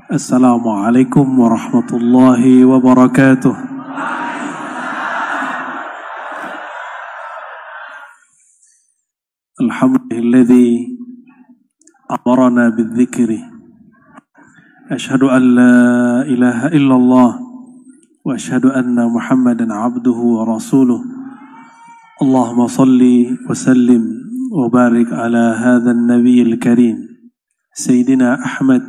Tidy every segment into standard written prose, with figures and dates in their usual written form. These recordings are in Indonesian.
Assalamualaikum warahmatullahi wabarakatuh. Alhamdulillahilladzi amarna bidzikri. Ashhadu an la ilaha illallah wa ashhadu anna Muhammadan abduhu wa rasuluh. Allahumma salli wa sallim wa barik ala hadzal nabiyil karim Sayyidina Ahmad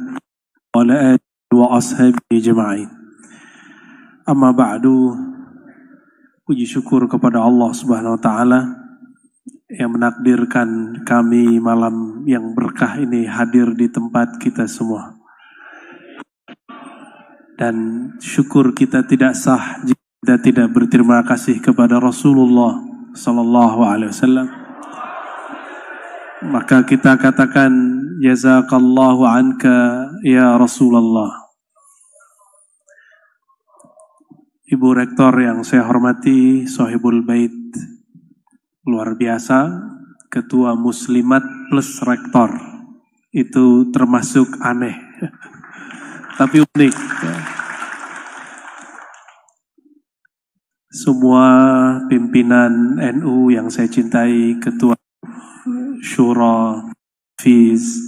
wa ala alihi wa ashabihi jama'in. Amma ba'du. Puji syukur kepada Allah Subhanahu wa taala yang menakdirkan kami malam yang berkah ini hadir di tempat kita semua. Dan syukur kita tidak sah jika kita tidak berterima kasih kepada Rasulullah sallallahu alaihi wasallam. Maka kita katakan jazakallahu anka ya Rasulullah. Ibu Rektor yang saya hormati, Sohibul Bait, luar biasa, Ketua Muslimat plus Rektor, itu termasuk aneh, tapi unik. Semua pimpinan NU yang saya cintai, Ketua Syura, FIS,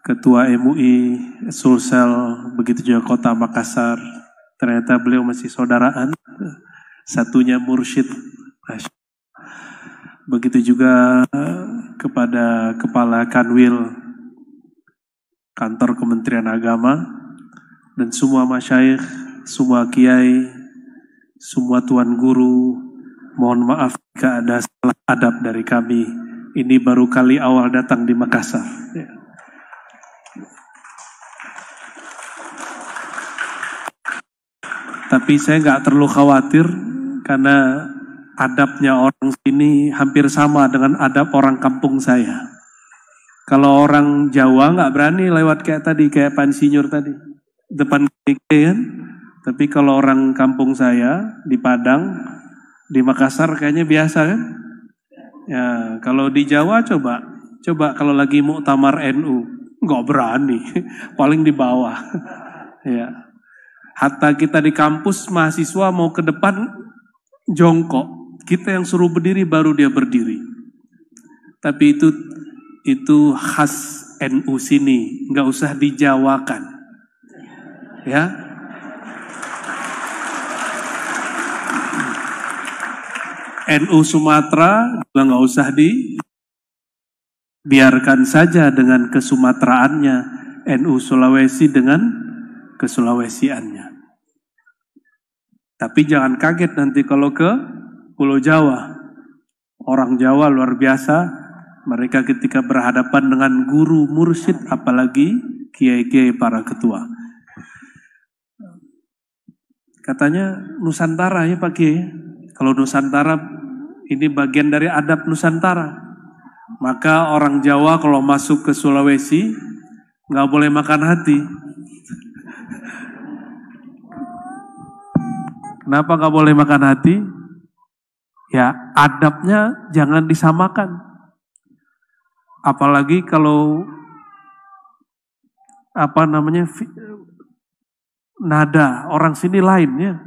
Ketua MUI, Sulsel, begitu juga Kota Makassar. Ternyata beliau masih saudaraan, satunya mursyid. Begitu juga kepada Kepala Kanwil Kantor Kementerian Agama dan semua masyayikh, semua kiai, semua tuan guru. Mohon maaf jika ada salah adab dari kami. Ini baru kali awal datang di Makassar. Tapi saya nggak terlalu khawatir karena adabnya orang sini hampir sama dengan adab orang kampung saya. Kalau orang Jawa nggak berani lewat kayak tadi, kayak Pak Insinyur tadi, depan kan. Tapi kalau orang kampung saya di Padang, di Makassar kayaknya biasa kan? Ya, kalau di Jawa coba kalau lagi muktamar NU, nggak berani, paling di bawah. Ya, hatta kita di kampus mahasiswa mau ke depan jongkok, kita yang suruh berdiri baru dia berdiri. Tapi itu khas NU sini, nggak usah dijawakan, ya. NU Sumatera juga nggak usah biarkan saja dengan kesumatraannya, NU Sulawesi dengan kesulawesiannya. Tapi jangan kaget nanti kalau ke Pulau Jawa. Orang Jawa luar biasa, mereka ketika berhadapan dengan guru mursyid, apalagi kiai-kiai para ketua. Katanya Nusantara ya Pak Kiai. Kalau Nusantara ini bagian dari adab Nusantara. Maka orang Jawa kalau masuk ke Sulawesi nggak boleh makan hati. Kenapa nggak boleh makan hati? Ya adabnya jangan disamakan. Apalagi kalau nada orang sini lain ya.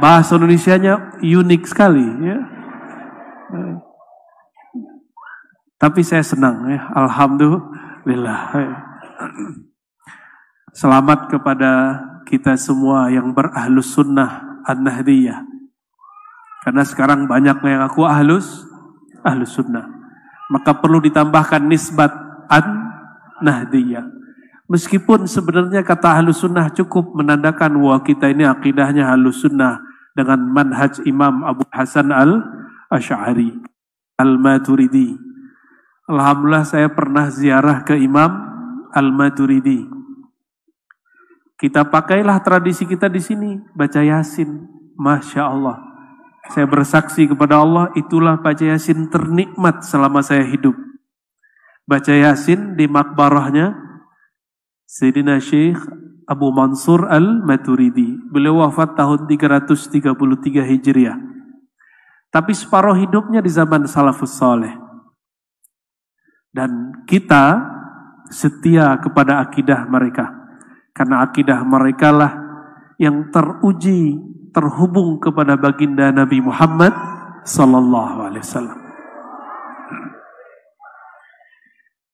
Bahasa Indonesianya unik sekali ya. Tapi saya senang ya, alhamdulillah. Selamat kepada kita semua yang berahlus sunnah an-nahdiyah. Karena sekarang banyak yang aku ahlus sunnah. Maka perlu ditambahkan nisbat an-nahdiyah. Meskipun sebenarnya kata ahlus sunnah cukup menandakan bahwa kita ini akidahnya ahlus sunnah dengan manhaj Imam Abu Hasan al-Asy'ari al-Maturidi. Alhamdulillah saya pernah ziarah ke Imam al-Maturidi. Kita pakailah tradisi kita di sini, baca Yasin. Masya Allah. Saya bersaksi kepada Allah, itulah baca Yasin ternikmat selama saya hidup. Baca Yasin di makbarahnya Sayyidina Syekh Abu Mansur al-Maturidi. Beliau wafat tahun 333 Hijriah. Tapi separuh hidupnya di zaman salafus saleh. Dan kita setia kepada akidah mereka. Karena akidah mereka lah yang teruji, terhubung kepada baginda Nabi Muhammad sallallahu alaihi wasallam.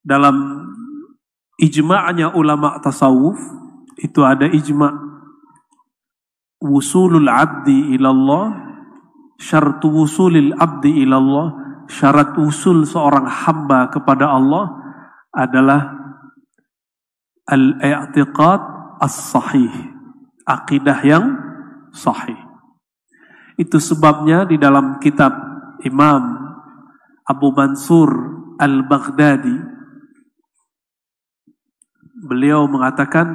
Dalam ijma'nya ulama tasawuf itu ada ijma' wusulul abdi ilallah, syartu wusulil abdi ilallah, syarat usul seorang hamba kepada Allah adalah al-i'tiqad as-sahih, akidah yang sahih. Itu sebabnya di dalam kitab Imam Abu Mansur Al-Baghdadi, beliau mengatakan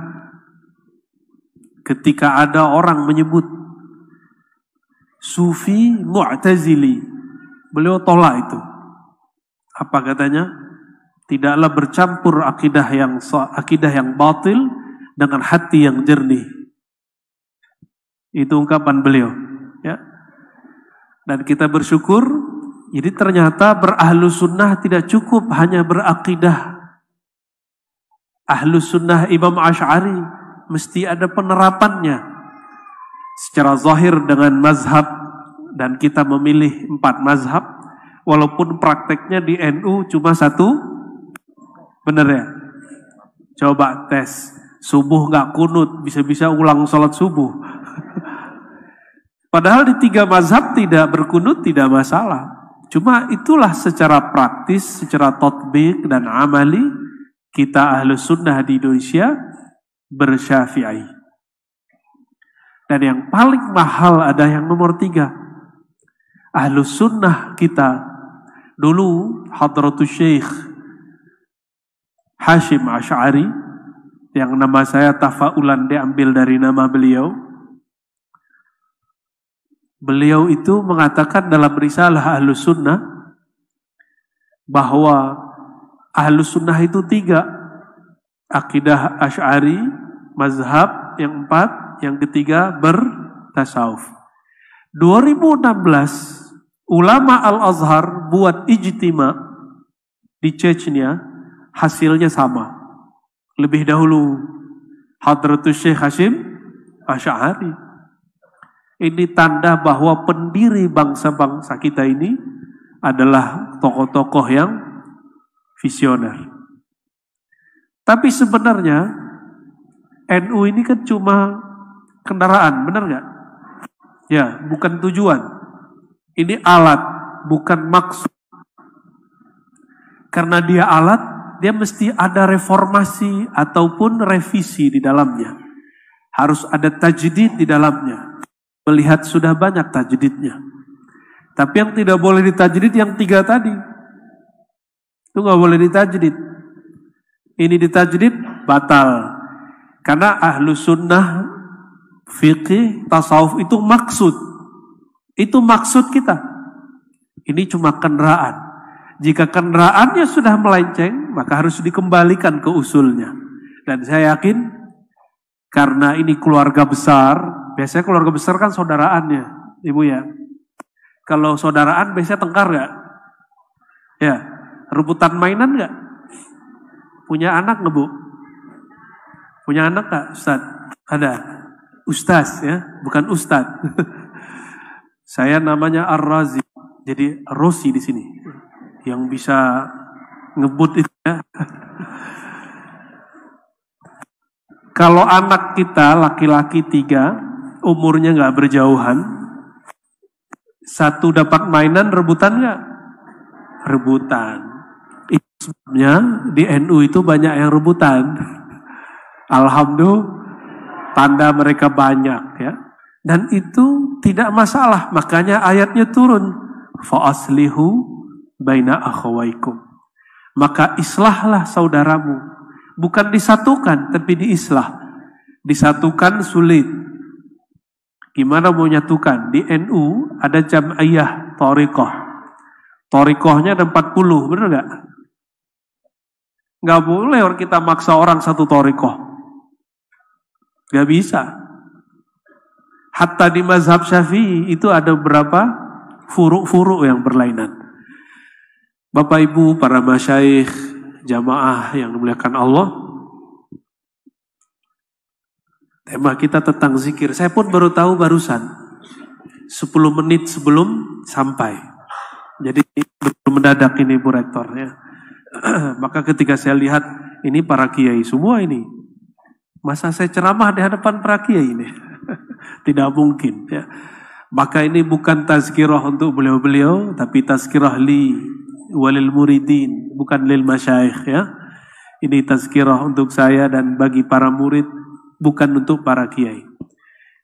ketika ada orang menyebut Sufi Mu'tazili, beliau tolak itu. Apa katanya? Tidaklah bercampur akidah yang batil dengan hati yang jernih. Itu ungkapan beliau, ya. Dan kita bersyukur, jadi ternyata berahlus sunnah tidak cukup hanya berakidah. Ahlus sunnah Imam Asy'ari mesti ada penerapannya secara zahir dengan mazhab, dan kita memilih 4 mazhab, walaupun prakteknya di NU cuma 1. Bener ya? Coba tes. Subuh gak kunut, bisa-bisa ulang sholat subuh. Padahal di 3 mazhab tidak berkunut tidak masalah. Cuma itulah secara praktis, secara tatbik dan amali, kita ahlus sunnah di Indonesia bersyafi'i. Dan yang paling mahal ada yang nomor 3. Ahlus sunnah kita dulu Hadratus Syekh Hashim Asy'ari, yang nama saya tafaulan diambil dari nama beliau. Beliau itu mengatakan dalam risalah Ahlus Sunnah bahwa Ahlus Sunnah itu 3. Akidah Asy'ari, mazhab yang 4, yang ketiga bertasawuf. 2016 ulama Al-Azhar buat ijtima di Chechnya. Hasilnya sama. Lebih dahulu Hadratus Syekh Hashim Asy'ari. Ini tanda bahwa pendiri bangsa-bangsa kita ini adalah tokoh-tokoh yang visioner. Tapi sebenarnya NU ini kan cuma kendaraan, benar nggak? Ya, bukan tujuan. Ini alat, bukan maksud. Karena dia alat, dia mesti ada reformasi ataupun revisi di dalamnya. Harus ada tajdid di dalamnya. Melihat sudah banyak tajdidnya. Tapi yang tidak boleh ditajdid yang 3 tadi. Itu nggak boleh ditajdid. Ini ditajdid batal. Karena ahlu sunnah, fiqih, tasawuf itu maksud. Itu maksud kita. Ini cuma kendaraan. Jika kendaraannya sudah melenceng, maka harus dikembalikan ke usulnya. Dan saya yakin, karena ini keluarga besar, biasanya keluarga besar kan saudaraannya, Ibu ya. Kalau saudaraan biasanya tengkar gak? Ya, rebutan mainan gak? Punya anak nggak Bu? Punya anak gak Ustaz? Ada. Ustaz ya, bukan Ustaz. Saya namanya Ar-Razi, jadi Rosi di sini. Yang bisa ngebut itu ya. Kalau anak kita laki-laki 3, umurnya nggak berjauhan, 1 dapat mainan, rebutan nggak? Rebutan. Itu sebabnya di NU itu banyak yang rebutan. Alhamdulillah, tanda mereka banyak ya. Dan itu tidak masalah, makanya ayatnya turun. Fa aslihu baina akhawaikum. Maka islahlah saudaramu. Bukan disatukan, tapi diislah. Disatukan sulit. Gimana mau nyatukan? Di NU ada jam'iyah thariqah. Thariqahnya ada 40, benar gak? Gak boleh kita maksa orang satu thariqah. Gak bisa. Hatta di mazhab Syafi'i itu ada berapa furu-furu yang berlainan. Bapak Ibu, para masyayikh, jamaah yang dimuliakan Allah. Tema kita tentang zikir. Saya pun baru tahu barusan 10 menit sebelum sampai. Jadi belum mendadak ini Bu Rektor ya. Maka ketika saya lihat ini para kiai semua ini, masa saya ceramah di hadapan para kiai ini? Tidak mungkin ya. Maka ini bukan tazkirah untuk beliau-beliau, tapi tazkirah li walil muridin, bukan lil masyayikh ya. Ini tazkirah untuk saya dan bagi para murid, bukan untuk para kiai.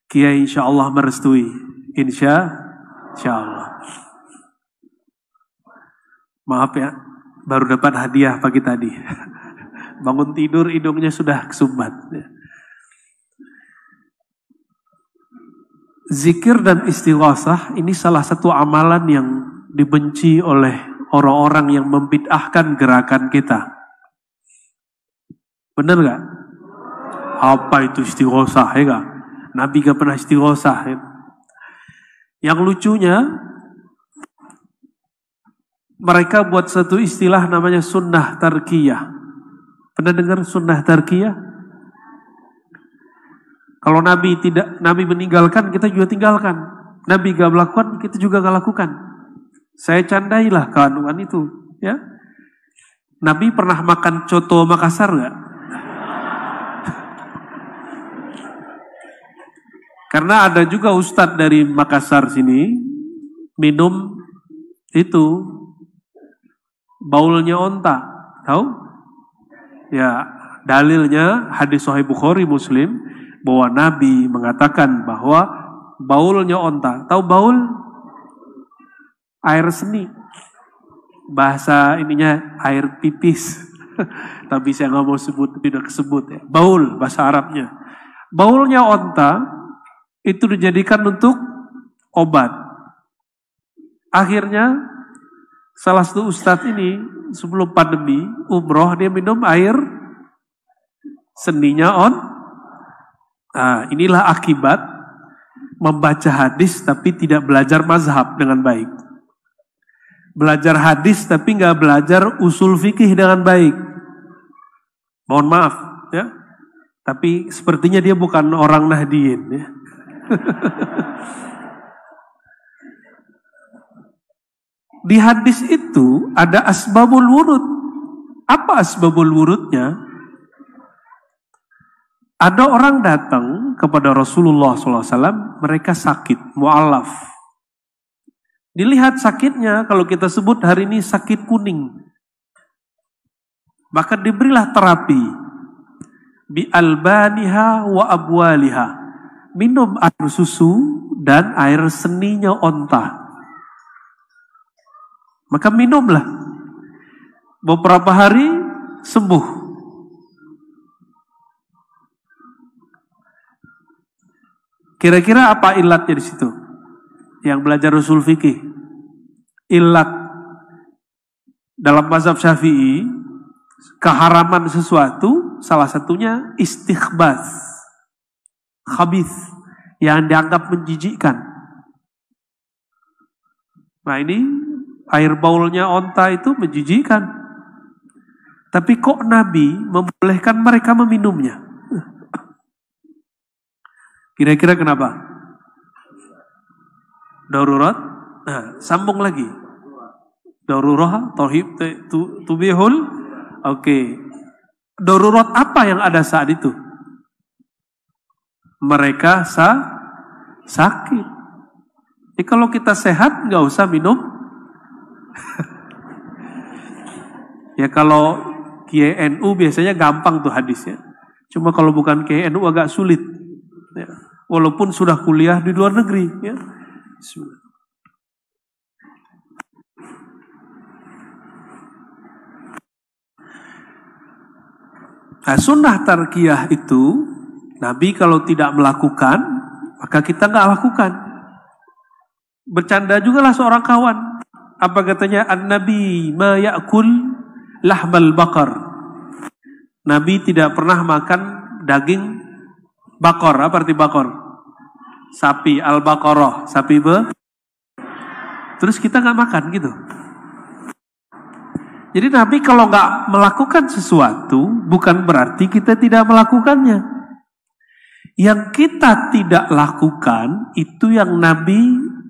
Kiai insyaallah merestui. Insyaallah. Maaf ya, baru dapat hadiah pagi tadi. Bangun tidur hidungnya sudah kesumbat. Zikir dan istighosah ini salah satu amalan yang dibenci oleh orang-orang yang membid'ahkan gerakan kita. Benar gak? Apa itu istighosah ya gak? Nabi gak pernah istighosah ya? Yang lucunya, mereka buat satu istilah namanya sunnah tarkiyah. Pernah dengar sunnah tarkiyah? Kalau Nabi meninggalkan, kita juga tinggalkan. Nabi gak melakukan, kita juga gak lakukan. Saya candailah kandungan itu, ya. Nabi pernah makan coto Makassar gak? Karena ada juga ustadz dari Makassar sini minum itu baulnya onta, tahu? Ya, dalilnya hadis Sahih Bukhari Muslim bahwa Nabi mengatakan bahwa baulnya onta, tahu baul? Air seni, bahasa ininya air pipis. Tapi saya nggak mau sebut, tidak kesebut ya. Baul bahasa Arabnya. Baulnya onta itu dijadikan untuk obat. Akhirnya salah satu ustadz ini sebelum pandemi umroh dia minum air seninya Nah, inilah akibat membaca hadis tapi tidak belajar mazhab dengan baik. Belajar hadis tapi nggak belajar usul fikih dengan baik. Mohon maaf ya. Tapi sepertinya dia bukan orang Nahdiyin ya. Di hadis itu ada asbabul wurud. Apa asbabul wurudnya? Ada orang datang kepada Rasulullah SAW, mereka sakit, mu'alaf. Dilihat sakitnya, kalau kita sebut hari ini sakit kuning. Maka diberilah terapi. Bi albaniha wa abwaliha. Minum air susu dan air seninya onta. Maka minumlah. Beberapa hari sembuh. Kira-kira apa ilatnya di situ? Yang belajar usul fikih. Ilat dalam mazhab Syafi'i, keharaman sesuatu salah satunya istikhbaz. Khabith, yang dianggap menjijikkan. Nah ini air baulnya onta itu menjijikkan. Tapi kok Nabi membolehkan mereka meminumnya? Kira-kira kenapa? Darurat? Nah, sambung lagi. Darurah, tauhid, tubihul. Oke. Darurat apa yang ada saat itu? Mereka sakit. Jadi kalau kita sehat nggak usah minum. Ya kalau Kiai NU biasanya gampang tuh hadisnya. Cuma kalau bukan Kiai NU agak sulit. Ya. Walaupun sudah kuliah di luar negeri. Ya. Nah, sunnah tarkiyah itu Nabi kalau tidak melakukan, maka kita nggak lakukan. Bercanda juga lah seorang kawan. Apa katanya? An-Nabi ma ya'kul lahmal bakar. Nabi tidak pernah makan daging bakor. Apa arti bakor? Sapi, al-baqarah. Sapi Terus kita nggak makan gitu. Jadi Nabi kalau nggak melakukan sesuatu, bukan berarti kita tidak melakukannya. Yang kita tidak lakukan, itu yang Nabi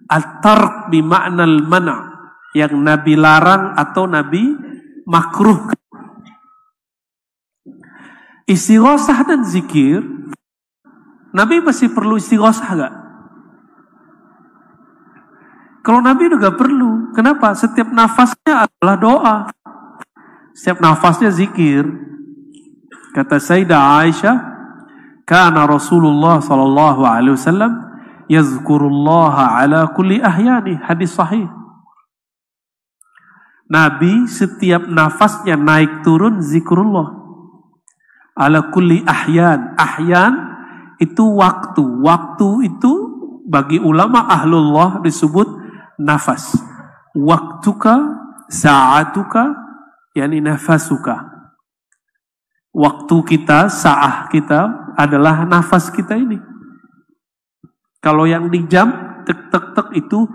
at-tark bima'nal mana'. Yang Nabi larang atau Nabi makruh. Istighosah dan zikir, Nabi masih perlu istighosah gak? Kalau Nabi juga perlu. Kenapa? Setiap nafasnya adalah doa. Setiap nafasnya zikir. Kata Sayyidah Aisyah, kana Rasulullah sallallahu alaihi wasallam yazkurullaha ala kulli ahyani. Hadis sahih. Nabi setiap nafasnya naik turun zikrullah. Ala kulli ahyan. Ahyan itu waktu. Waktu itu bagi ulama ahlullah disebut nafas. Waktuka, sa'atuka, yani nafasuka. Waktu kita, sa'ah kita adalah nafas kita ini. Kalau yang di jam, tek itu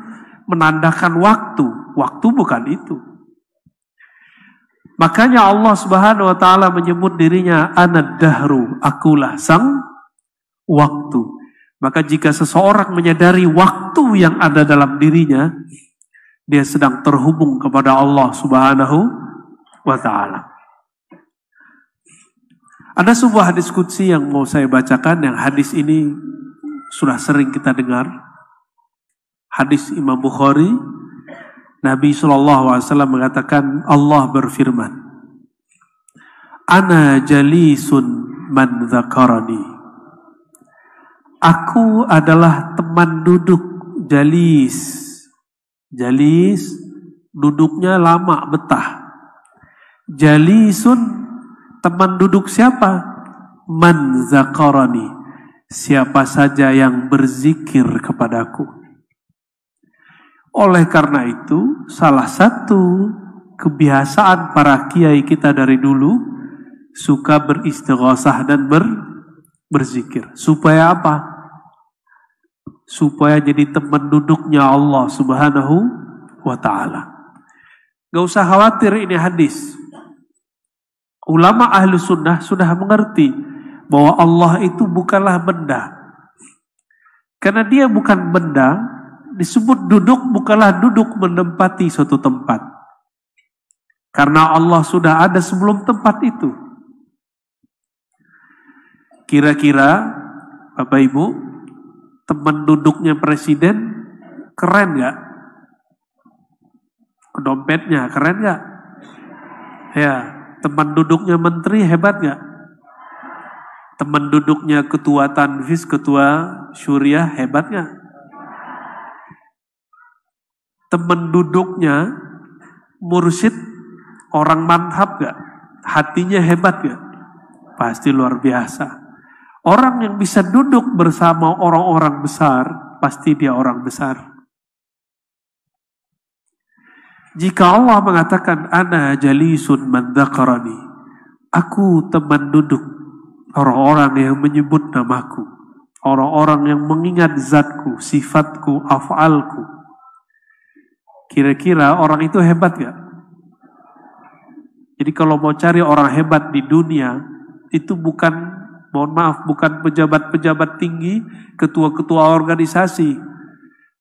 menandakan waktu. Waktu bukan itu. Makanya Allah Subhanahu wa taala menyebut dirinya anad dahru, akulah sang waktu. Maka jika seseorang menyadari waktu yang ada dalam dirinya, dia sedang terhubung kepada Allah Subhanahu wa ta'ala. Ada sebuah hadis qudsi yang mau saya bacakan, yang hadis ini sudah sering kita dengar. Hadis Imam Bukhari, Nabi SAW mengatakan, Allah berfirman, Ana jalisun man dzakarani. Aku adalah teman duduk, jalis. Jalis, duduknya lama, betah. Jalisun, teman duduk siapa? Man zakarani, siapa saja yang berzikir kepadaku. Oleh karena itu, salah satu kebiasaan para kiai kita dari dulu suka beristighosah dan berzikir. Supaya apa? Supaya jadi teman duduknya Allah Subhanahu wa ta'ala. Gak usah khawatir ini hadis. Ulama ahlu sunnah sudah mengerti bahwa Allah itu bukanlah benda. Karena dia bukan benda, disebut duduk bukanlah duduk menempati suatu tempat. Karena Allah sudah ada sebelum tempat itu. Kira-kira Bapak Ibu, teman duduknya presiden keren gak? Dompetnya keren gak? Ya. Teman duduknya menteri hebat gak? Teman duduknya ketua Tanfis, ketua Syuriah hebat gak? Teman duduknya mursyid orang manhab gak? Hatinya hebat gak? Pasti luar biasa. Orang yang bisa duduk bersama orang-orang besar, pasti dia orang besar. Jika Allah mengatakan ana jalisun man dzakarani, aku teman duduk orang-orang yang menyebut namaku, orang-orang yang mengingat zatku, sifatku, af'alku. Kira-kira orang itu hebat gak? Jadi kalau mau cari orang hebat di dunia, itu bukan, mohon maaf, bukan pejabat-pejabat tinggi, ketua-ketua organisasi,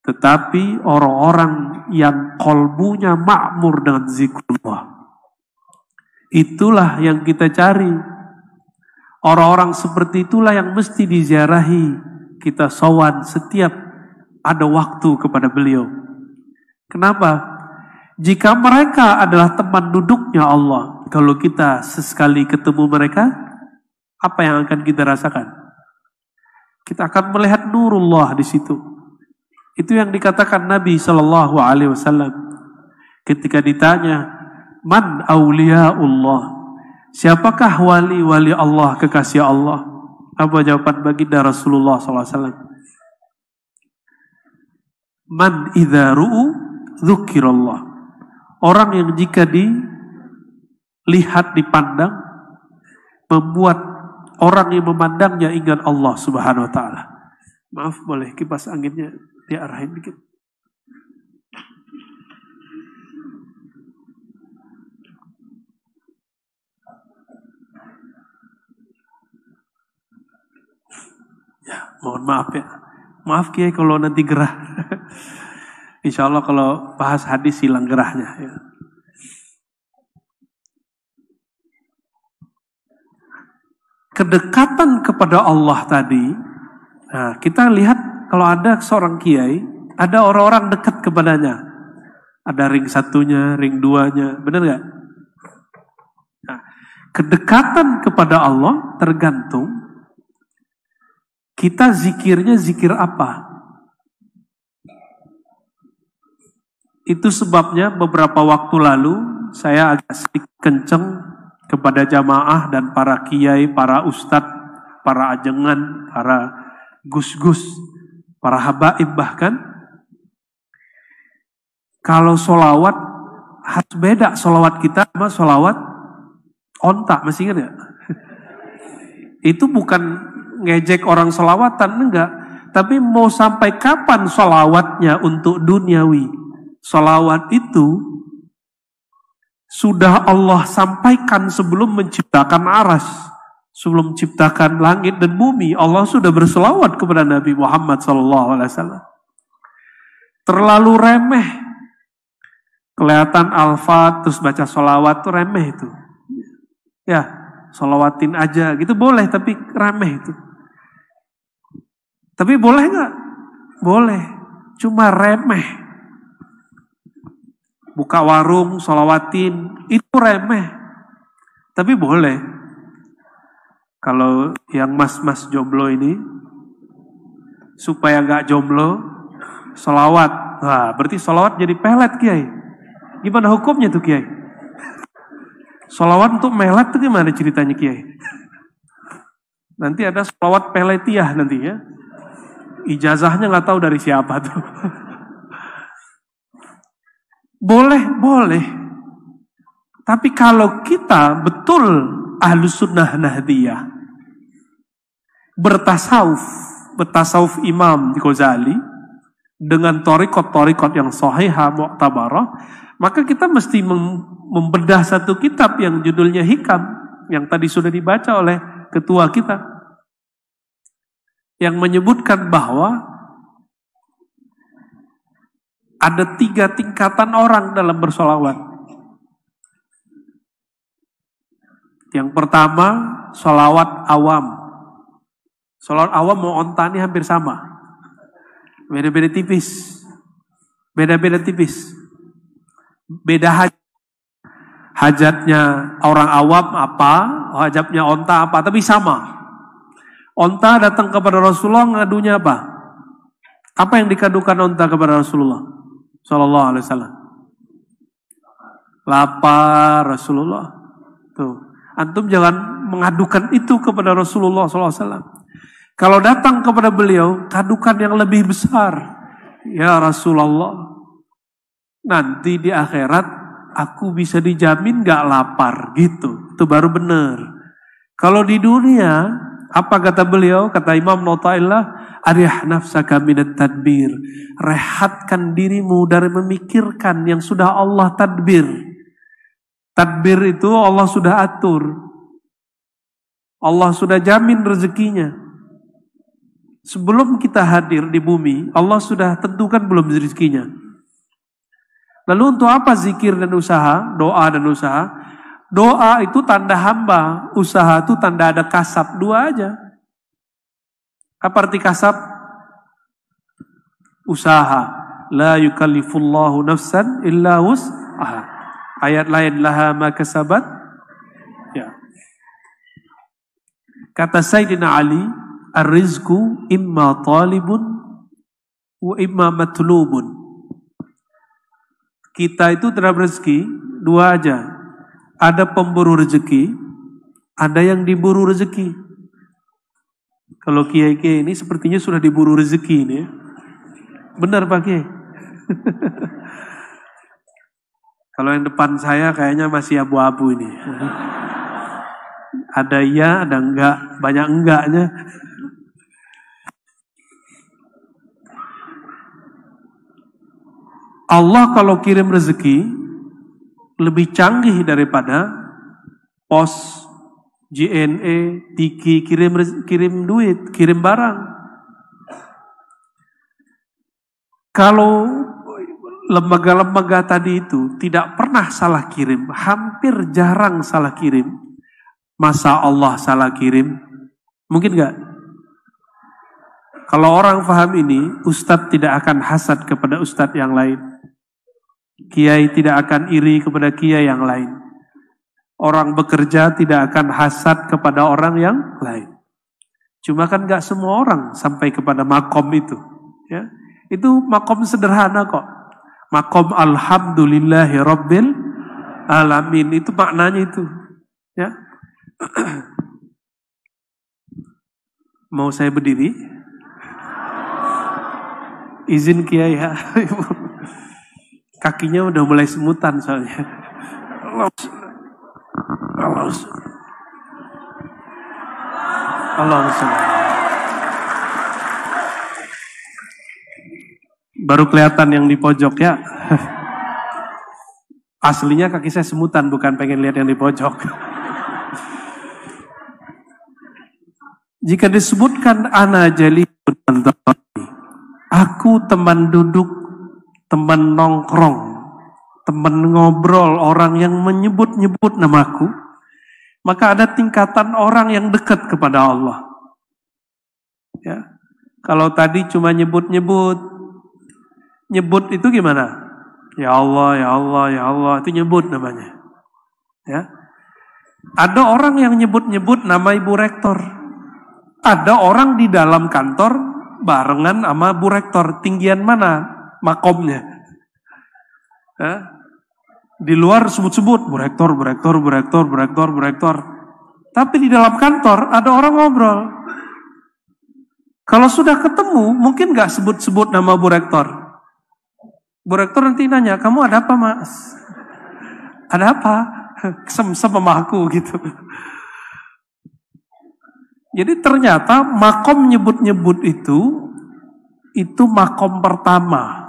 tetapi orang-orang yang kolbunya makmur dengan zikrullah. Itulah yang kita cari. Orang-orang seperti itulah yang mesti diziarahi. Kita sowan setiap ada waktu kepada beliau. Kenapa? Jika mereka adalah teman duduknya Allah, kalau kita sesekali ketemu mereka, apa yang akan kita rasakan? Kita akan melihat nurullah di situ. Itu yang dikatakan Nabi Shallallahu Alaihi Wasallam ketika ditanya, man awliyaullah, siapakah wali-wali Allah, kekasih Allah? Apa jawaban baginda Rasulullah SAW? Man idza ru'u dzukirallah. Orang yang jika dilihat, dipandang, membuat orang yang memandangnya ingat Allah Subhanahu wa taala. Maaf, boleh kipas anginnya diarahin dikit. Ya, mohon maaf ya. Maaf Kiai kalau nanti gerah. Insya Allah kalau bahas hadis hilang gerahnya. Ya. Kedekatan kepada Allah tadi, nah kita lihat kalau ada seorang kiai, ada orang-orang dekat kepadanya. Ada ring satunya, ring duanya, benar nggak? Nah, kedekatan kepada Allah tergantung kita zikirnya zikir apa. Itu sebabnya beberapa waktu lalu saya agak sedikit kenceng kepada jamaah dan para kiai, para ustadz, para ajengan, para gus-gus, para habaib bahkan. Kalau solawat harus beda solawat kita sama solawat onta, masih ingat ya? Itu bukan ngejek orang solawatan, enggak. Tapi mau sampai kapan solawatnya untuk duniawi? Solawat itu sudah Allah sampaikan sebelum menciptakan aras, sebelum menciptakan langit dan bumi. Allah sudah berselawat kepada Nabi Muhammad SAW. Terlalu remeh. Kelihatan alfa terus baca solawat itu remeh itu. Ya, solawatin aja gitu boleh, tapi remeh itu. Tapi boleh nggak? Boleh, cuma remeh. Buka warung, solawatin, itu remeh. Tapi boleh. Kalau yang mas-mas jomblo ini, supaya gak jomblo, solawat. Wah, berarti solawat jadi pelet Kiai. Gimana hukumnya tuh Kiai? Solawat untuk melet tuh gimana ceritanya Kiai? Nanti ada solawat peletiah nanti ya. Ijazahnya gak tahu dari siapa tuh. Boleh, boleh. Tapi kalau kita betul Ahlus Sunnah Nahdiyah, bertasawuf Imam Ghazali, dengan torikot-torikot yang sahihah mu'tabarah, maka kita mesti membedah satu kitab yang judulnya Hikam, yang tadi sudah dibaca oleh ketua kita, yang menyebutkan bahwa ada 3 tingkatan orang dalam bersolawat. Yang pertama, solawat awam. Solawat awam mau onta ini hampir sama. Beda-beda tipis. Beda-beda tipis. Beda hajatnya orang awam apa, hajatnya onta apa, tapi sama. Onta datang kepada Rasulullah ngadunya apa? Apa yang dikadukan onta kepada Rasulullah Sallallahu Alaihi Wasallam? Lapar Rasulullah. Tuh, antum jangan mengadukan itu kepada Rasulullah Sallallahu Alaihi Wasallam. Kalau datang kepada beliau, kadukan yang lebih besar. Ya Rasulullah, nanti di akhirat aku bisa dijamin gak lapar gitu. Itu baru benar. Kalau di dunia, apa kata beliau? Kata Imam Nawawi, arih nafsaka minat tadbir. Rehatkan dirimu dari memikirkan yang sudah Allah tadbir. Tadbir itu Allah sudah atur. Allah sudah jamin rezekinya. Sebelum kita hadir di bumi, Allah sudah tentukan belum rezekinya. Lalu untuk apa zikir dan usaha, doa dan usaha? Doa itu tanda hamba, usaha itu tanda ada kasab, 2 aja. Apa arti kasab? Usaha. La yukallifullahu nafsan illa wus'aha. Ayat lain, laha ma kasabat. Ya. Kata Sayyidina Ali, ar-rizqu imma talibun wa imma matlubun. Kita itu terhadap rezeki 2 aja. Ada pemburu rezeki, ada yang diburu rezeki. Kalau kiai-kiai ini sepertinya sudah diburu rezeki ini. Benar Pak Kiai? Kalau yang depan saya kayaknya masih abu-abu ini. Ada iya, ada enggak, banyak enggaknya. Allah kalau kirim rezeki lebih canggih daripada pos, JNE, Tiki, kirim duit, kirim barang. Kalau lembaga-lembaga tadi itu tidak pernah salah kirim, hampir jarang salah kirim. Masa Allah salah kirim? Mungkin nggak? Kalau orang paham ini, ustadz tidak akan hasad kepada ustadz yang lain. Kiai tidak akan iri kepada kiai yang lain. Orang bekerja tidak akan hasad kepada orang yang lain. Cuma kan nggak semua orang sampai kepada makom itu. Ya, itu makom sederhana kok. Makom alhamdulillahi rabbil alamin, itu maknanya itu. Ya. Mau saya berdiri? Izin Kiai ya. Kakinya udah mulai semutan soalnya. Allah. Baru kelihatan yang di pojok ya. Aslinya kaki saya semutan, bukan pengen lihat yang di pojok. Jika disebutkan ana jalibun, aku teman duduk, teman nongkrong, teman ngobrol, orang yang menyebut-nyebut namaku, maka ada tingkatan orang yang dekat kepada Allah. Ya. Kalau tadi cuma nyebut-nyebut, nyebut itu gimana? Ya Allah, ya Allah, ya Allah, itu nyebut namanya. Ya. Ada orang yang nyebut-nyebut nama Ibu Rektor. Ada orang di dalam kantor barengan sama Bu Rektor. Tinggian mana makomnya? Ya. Di luar sebut-sebut Bu Rektor, Bu Rektor, Bu Rektor, Bu Rektor, Bu Rektor. Tapi di dalam kantor ada orang ngobrol. Kalau sudah ketemu, mungkin gak sebut-sebut nama Bu Rektor. Bu Rektor nanti nanya, kamu ada apa mas? Ada apa? Kesem-sem sama aku gitu. Jadi ternyata makom nyebut-nyebut itu makom pertama.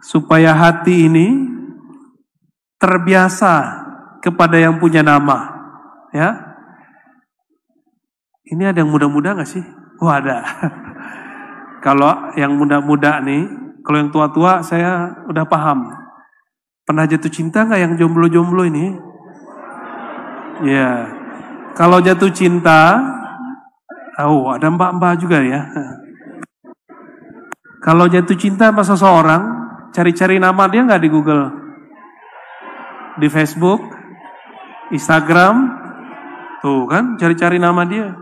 Supaya hati ini terbiasa kepada yang punya nama. Ya. Ini ada yang muda-muda gak sih? Oh ada. Kalau yang muda-muda nih, kalau yang tua-tua saya udah paham. Pernah jatuh cinta gak yang jomblo-jomblo ini? Ya. Kalau jatuh cinta, ada mbak-mbak juga ya. Kalau jatuh cinta sama seseorang, cari-cari nama dia nggak di Google, di Facebook, Instagram, tuh kan, cari-cari nama dia.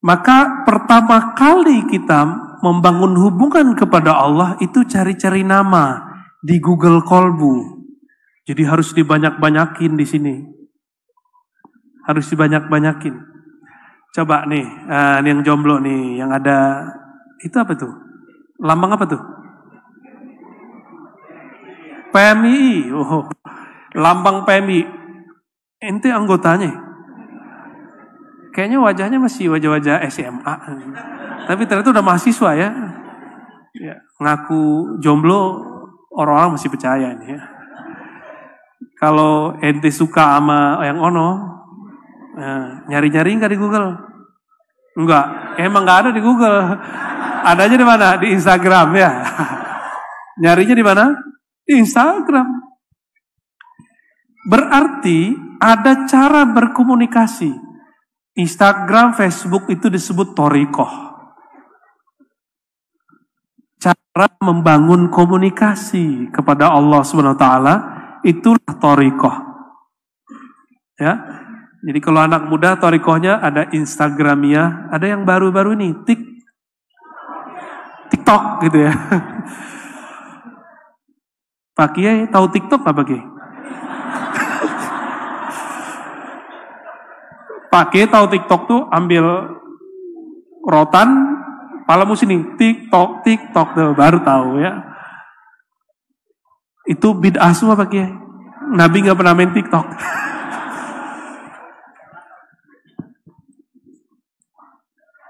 Maka pertama kali kita membangun hubungan kepada Allah itu cari-cari nama di Google Kolbu. Jadi harus dibanyak-banyakin di sini. Harus dibanyak-banyakin. Coba nih, ini yang jomblo nih, yang ada, itu apa tuh? Lambang apa tuh? PMI. Oh, lambang PMI. Ente anggotanya. Kayaknya wajahnya masih wajah-wajah SMA. Tapi ternyata udah mahasiswa ya. Ya, ngaku jomblo, orang-orang masih percaya nih ya. Kalau ente suka sama yang ono, nyari-nyari nggak di Google? Enggak, emang nggak ada di Google. Adanya di mana? Di Instagram ya. Nyarinya di mana? Di Instagram. Berarti ada cara berkomunikasi. Instagram, Facebook itu disebut thoriqoh. Cara membangun komunikasi kepada Allah Subhanahu wa taala itulah thoriqoh. Ya. Jadi kalau anak muda thoriqohnya ada Instagramia, ada yang baru-baru ini TikTok gitu ya. Pak Kiai tahu TikTok apa Pak Kiai? Pak Kiai tahu TikTok tuh ambil rotan, palamu sini TikTok tuh baru tahu ya. Itu bid'ah semua Pak Kiai. Nabi nggak pernah main TikTok.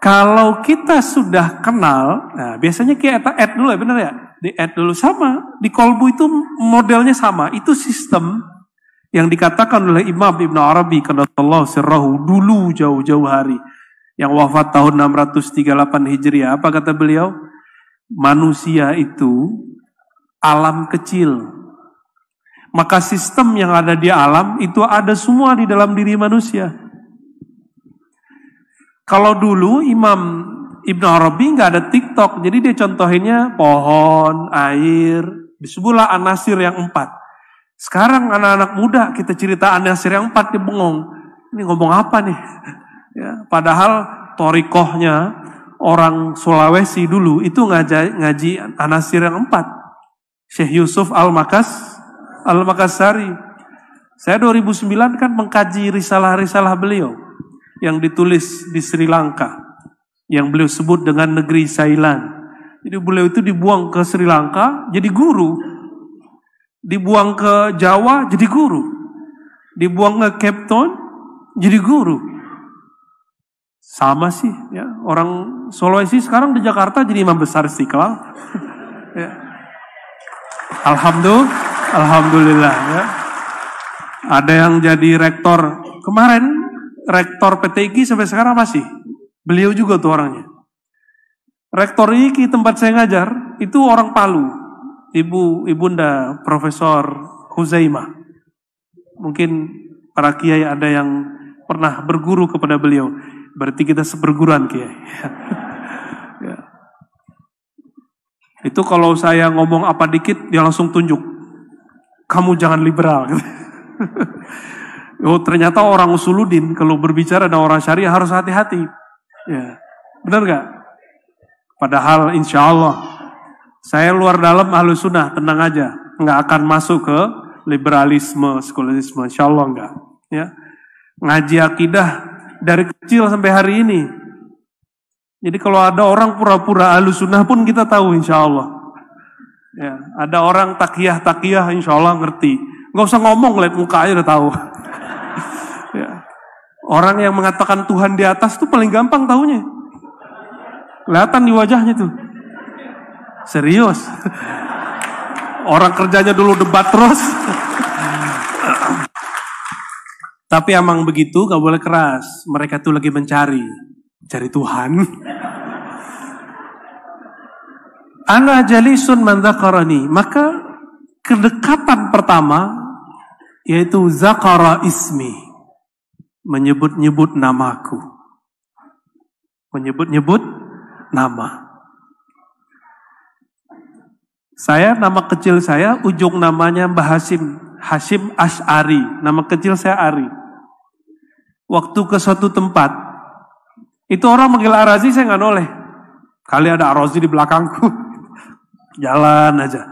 Kalau kita sudah kenal, nah biasanya kita add dulu ya, benar ya? Di add dulu sama, di kolbu itu modelnya sama. Itu sistem yang dikatakan oleh Imam Ibn Arabi qaddasallahu sirrahu dulu jauh-jauh hari, yang wafat tahun 638 Hijriah. Apa kata beliau? manusia itu alam kecil. Maka sistem yang ada di alam itu ada semua di dalam diri manusia. Kalau dulu Imam Ibn Arabi nggak ada TikTok, jadi dia contohinnya pohon, air, disebutlah anasir yang 4. Sekarang anak-anak muda kita cerita anasir yang 4 dia bengong. Ini ngomong apa nih? Ya, padahal torikohnya orang Sulawesi dulu itu ngaji anasir yang 4. Syekh Yusuf Al-Makassari. Saya 2009 kan mengkaji risalah-risalah beliau yang ditulis di Sri Lanka, yang beliau sebut dengan negeri Thailand. Jadi beliau itu dibuang ke Sri Lanka jadi guru, dibuang ke Jawa jadi guru, dibuang ke Cape Town jadi guru. Sama sih ya, orang Sulawesi sekarang di Jakarta jadi imam besar Istiqlal. Ya. Alhamdulillah ya. Ada yang jadi rektor kemarin, rektor PTIGI sampai sekarang masih. Beliau juga tuh orangnya. Rektor IGI tempat saya ngajar itu orang Palu, ibunda Profesor Huzaimah. Mungkin para kiai ada yang pernah berguru kepada beliau. Berarti kita seperguruan kiai. Ya. Itu kalau saya ngomong apa dikit dia langsung tunjuk. Kamu jangan liberal. Oh ternyata orang Usuluddin kalau berbicara dengan orang syariah harus hati-hati. Ya, benar gak? Padahal insya Allah saya luar dalam Ahlus Sunnah, tenang aja, nggak akan masuk ke liberalisme, sekularisme, insya Allah nggak. Ya, ngaji akidah dari kecil sampai hari ini. Jadi kalau ada orang pura-pura Ahlus Sunnah pun kita tahu insya Allah. Ya, ada orang takiyah insya Allah ngerti. Nggak usah ngomong, lihat muka aja udah tahu. Ya. Orang yang mengatakan Tuhan di atas tuh paling gampang tahunya. Kelihatan di wajahnya tuh. Serius. Orang kerjanya dulu debat terus. Tapi emang begitu, gak boleh keras. Mereka tuh lagi mencari Tuhan. Ana jalisun man dzakarani. Maka kedekatan pertama yaitu zakara ismi. Menyebut-nyebut namaku. Menyebut-nyebut nama. Saya, nama kecil saya, ujung namanya Mbah Hasim. Hashim Ash'ari. Nama kecil saya Ari. Waktu ke suatu tempat, itu orang manggil Arazi, saya nggak noleh. Kali ada Arazi di belakangku. Jalan aja.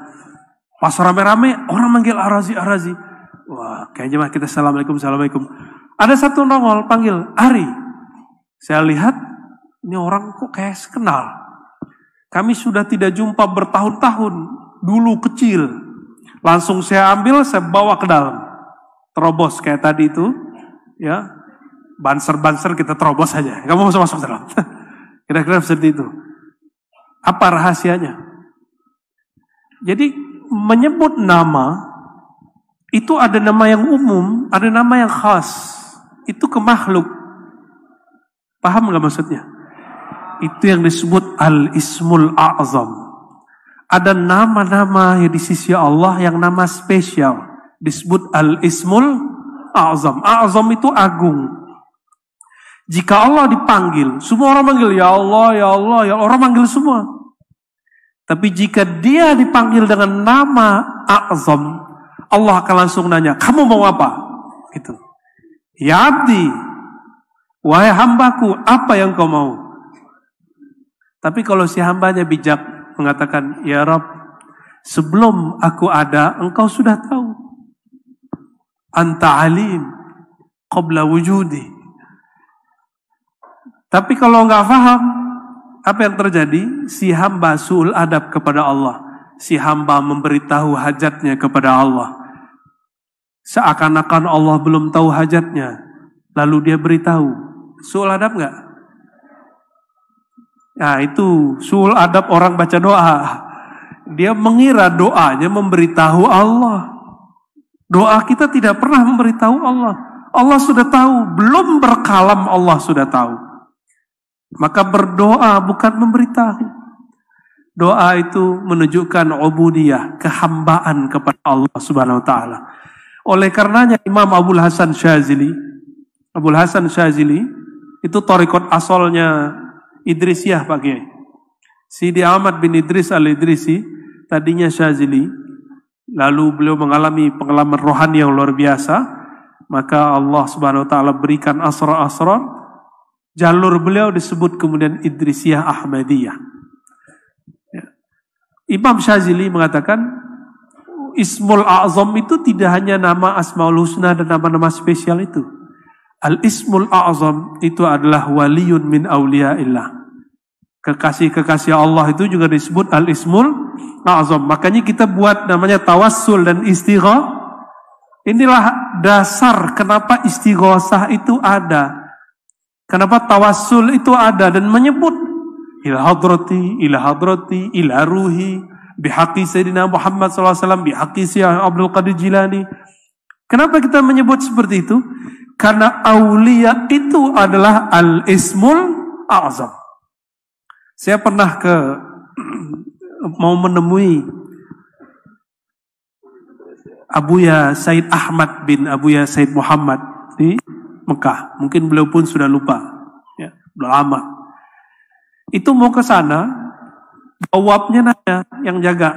Pas rame-rame, orang manggil Arazi. Wah, kayaknya mah kita assalamualaikum. Ada satu nongol panggil Ari. Saya lihat ini orang kok kayak kenal. Kami sudah tidak jumpa bertahun-tahun. Dulu kecil. Langsung saya ambil, saya bawa ke dalam. Terobos kayak tadi itu. Ya, banser kita terobos aja. Kamu masuk dalam. Kira-kira seperti itu. Apa rahasianya? Jadi menyebut nama itu ada nama yang umum, ada nama yang khas. Itu ke makhluk. Paham gak maksudnya? Itu yang disebut al-ismul a'zam. Ada nama-nama yang di sisi Allah yang nama spesial. Disebut al-ismul a'zam. A'zam itu agung. Jika Allah dipanggil, semua orang manggil ya Allah, ya Allah, ya Allah. Orang manggil semua. Tapi jika dia dipanggil dengan nama a'zam, Allah akan langsung nanya, kamu mau apa? Gitu. Ya abdi, wahai hambaku, apa yang kau mau? Tapi kalau si hambanya bijak mengatakan, ya Rabb, sebelum aku ada, engkau sudah tahu. Anta alim, qabla wujudi. Tapi kalau enggak paham, apa yang terjadi? Si hamba su'ul adab kepada Allah. Si hamba memberitahu hajatnya kepada Allah. Seakan-akan Allah belum tahu hajatnya. Lalu dia beritahu. Su'ul adab enggak? Nah itu su'ul adab orang baca doa. Dia mengira doanya memberitahu Allah. Doa kita tidak pernah memberitahu Allah. Allah sudah tahu. Belum berkalam Allah sudah tahu. Maka berdoa bukan memberitahu. Doa itu menunjukkan ubudiyah, kehambaan kepada Allah Subhanahu wa taala. Oleh karenanya Imam Abul Hasan Syazili itu thariqat asalnya Idrisiyah Pak Kiai. Sidi Ahmad bin Idris al-Idrisi tadinya Syazili, lalu beliau mengalami pengalaman rohani yang luar biasa, maka Allah Subhanahu wa taala berikan asrar-asrar, jalur beliau disebut kemudian Idrisiyah Ahmadiyah. Imam Syazili mengatakan Ismul A'zam itu tidak hanya nama Asmaul Husna dan nama-nama spesial itu. Al-Ismul A'zam itu adalah waliyun min awliyaillah. Kekasih-kekasih Allah itu juga disebut Al-Ismul A'zam. Makanya kita buat namanya tawassul dan istighosah. Inilah dasar kenapa istighosah itu ada. Kenapa tawassul itu ada dan menyebut ila hadrati, ila ruhi, bihaqi Sayyidina Muhammad SAW, bihaqi Syekh Abdul Qadir Jilani. Kenapa kita menyebut seperti itu? Karena aulia itu adalah al-ismul a'zam. Saya pernah mau menemui Abuya Said Ahmad bin Abuya Said Muhammad di Mekah. Mungkin beliau pun sudah lupa, ya, sudah lama. Itu mau ke sana, bawabnya nanya yang jaga,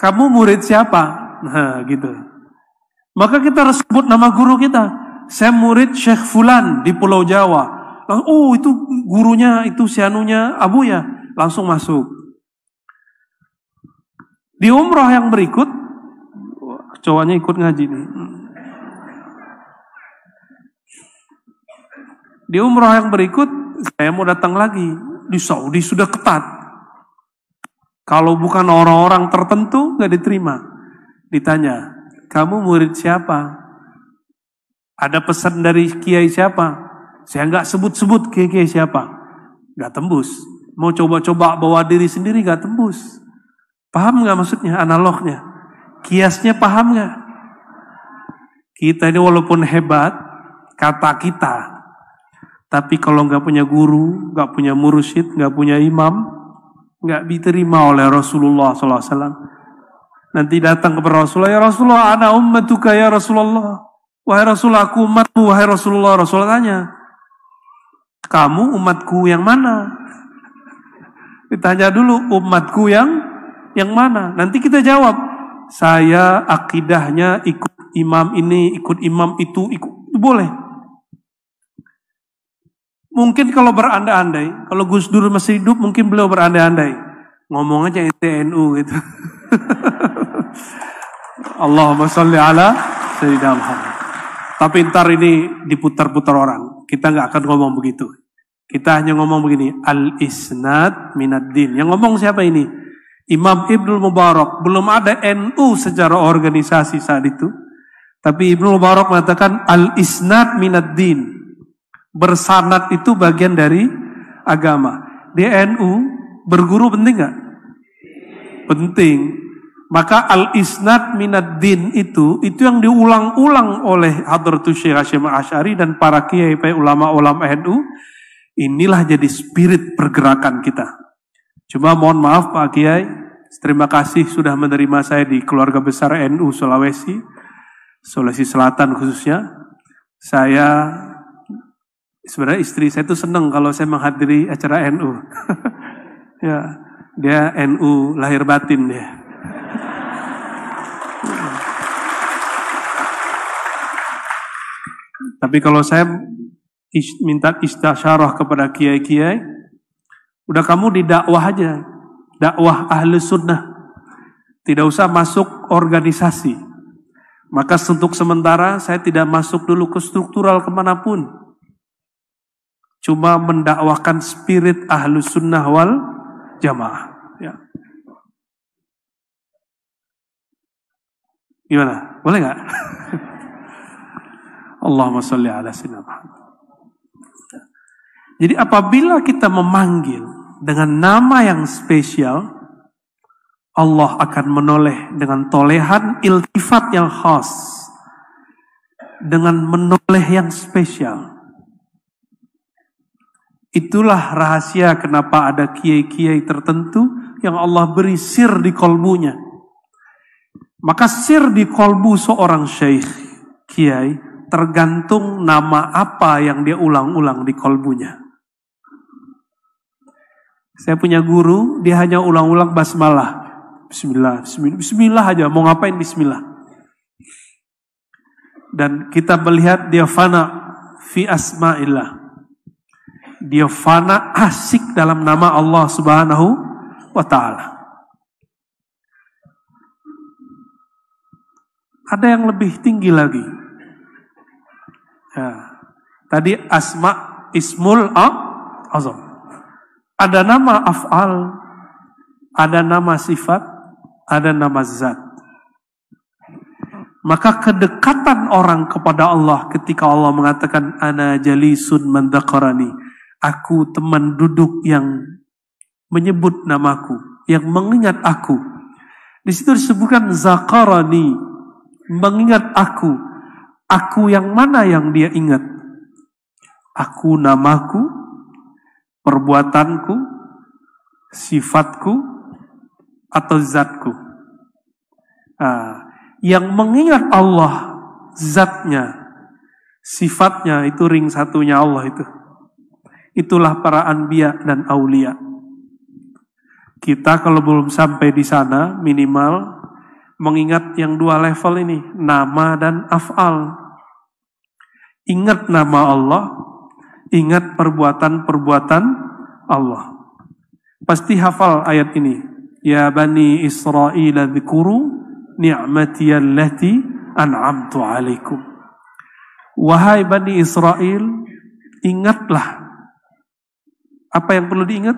kamu murid siapa? Nah, gitu. Maka kita harus sebut nama guru kita. Saya murid Syekh Fulan di Pulau Jawa. Oh, itu gurunya, itu sianunya Abuya. Langsung masuk. Di umrah yang berikut, cowoknya ikut ngaji nih. Di umrah yang berikut, saya mau datang lagi. Di Saudi sudah ketat. Kalau bukan orang-orang tertentu, gak diterima. Ditanya, kamu murid siapa? Ada pesan dari kiai siapa? Saya gak sebut-sebut kiai siapa. Gak tembus. Mau coba-coba bawa diri sendiri gak tembus. Paham gak maksudnya, analognya? Kiasnya paham gak? Kita ini walaupun hebat, kata kita. Tapi kalau nggak punya guru, nggak punya mursyid, nggak punya imam, nggak diterima oleh Rasulullah SAW. Nanti datang kepada Rasulullah, ya Rasulullah, ana ummatuka ya Rasulullah. Wahai Rasulullah, aku umatmu, wahai Rasulullah. Rasulullah tanya, kamu umatku yang mana? Ditanya dulu, umatku yang mana? Nanti kita jawab, saya akidahnya ikut imam ini, ikut imam itu, boleh. Mungkin kalau berandai-andai, kalau Gus Dur masih hidup, mungkin beliau berandai-andai. Ngomong aja NU gitu. Allahumma sholli ala Sayyidina Muhammad. Tapi ntar ini diputar-putar orang. Kita nggak akan ngomong begitu. Kita hanya ngomong begini, al-isnad minad din. Yang ngomong siapa ini? Imam Ibnul Mubarak. Belum ada NU secara organisasi saat itu. Tapi Ibnul Mubarak mengatakan al-isnad minad din. Bersanad itu bagian dari agama. Di NU berguru penting gak? Penting. Maka al-isnad minad din itu yang diulang-ulang oleh Hadratus Syekh Hasyim Asy'ari dan para kiai ulama-ulama NU. Inilah jadi spirit pergerakan kita. Cuma mohon maaf Pak Kiai, terima kasih sudah menerima saya di keluarga besar NU Sulawesi Selatan khususnya. Sebenarnya istri saya itu senang kalau saya menghadiri acara NU. Ya, dia NU lahir batin dia. Tapi kalau saya minta istisyarah kepada kiai-kiai, udah kamu didakwah aja, dakwah ahli sunnah, tidak usah masuk organisasi. Maka untuk sementara saya tidak masuk dulu ke struktural kemanapun. Cuma mendakwahkan spirit ahlus sunnah wal jamaah. Ya. Gimana? Boleh nggak? Allahumma sholli ala sayyidina Muhammad. Jadi apabila kita memanggil dengan nama yang spesial, Allah akan menoleh dengan tolehan iltifat yang khas, dengan menoleh yang spesial. Itulah rahasia kenapa ada kiai-kiai tertentu yang Allah beri sir di kolbunya. Maka sir di kolbu seorang syekh, kiai, tergantung nama apa yang dia ulang-ulang di kolbunya. Saya punya guru, dia hanya ulang-ulang basmalah. Bismillah, bismillah, bismillah aja, mau ngapain bismillah. Dan kita melihat dia fana fi asma'illah. Dia fana asik dalam nama Allah Subhanahu wa ta'ala. Ada yang lebih tinggi lagi. Ya. Tadi asma ismul azam. Ada nama af'al, ada nama sifat, ada nama zat. Maka kedekatan orang kepada Allah ketika Allah mengatakan ana jalisun man dzakarani, aku teman duduk yang menyebut namaku, yang mengingat aku. Di situ disebutkan zakarani, mengingat aku. Aku yang mana yang dia ingat? Aku namaku, perbuatanku, sifatku, atau zatku. Yang mengingat Allah, zatnya, sifatnya, itu ring satunya Allah itu. Itulah para anbiya dan aulia. Kita kalau belum sampai di sana, minimal mengingat yang dua level ini, nama dan af'al. Ingat nama Allah, ingat perbuatan-perbuatan Allah. Pasti hafal ayat ini. Ya Bani Israel dzkuru ni'mati allati an'amtu alaikum. Wahai Bani Israel, ingatlah. Apa yang perlu diingat?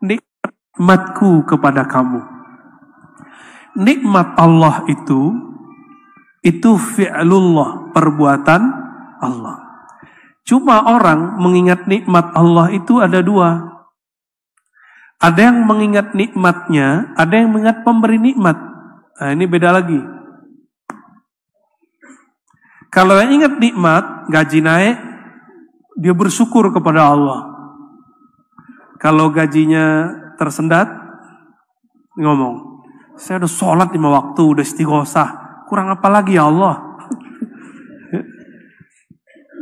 Nikmatku kepada kamu. Nikmat Allah itu fi'lullah, perbuatan Allah. Cuma orang mengingat nikmat Allah itu ada dua. Ada yang mengingat nikmatnya, ada yang mengingat pemberi nikmat. Nah, ini beda lagi. Kalau yang ingat nikmat, gaji naik, dia bersyukur kepada Allah. Kalau gajinya tersendat, ngomong, saya udah sholat 5 waktu, udah istighosah, kurang apa lagi ya Allah?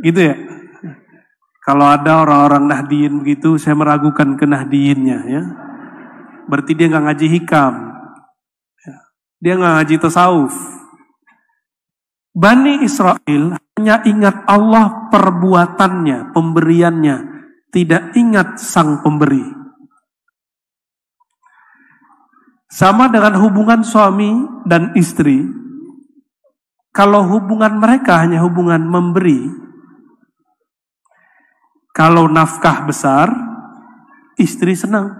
Gitu ya. Kalau ada orang-orang Nahdiyin begitu, saya meragukan kenahdiinnya, ya. Berarti dia nggak ngaji hikam, dia nggak ngaji tasawuf. Bani Israel hanya ingat Allah perbuatannya, pemberiannya, tidak ingat sang pemberi. Sama dengan hubungan suami dan istri. Kalau hubungan mereka hanya hubungan memberi, kalau nafkah besar, istri senang.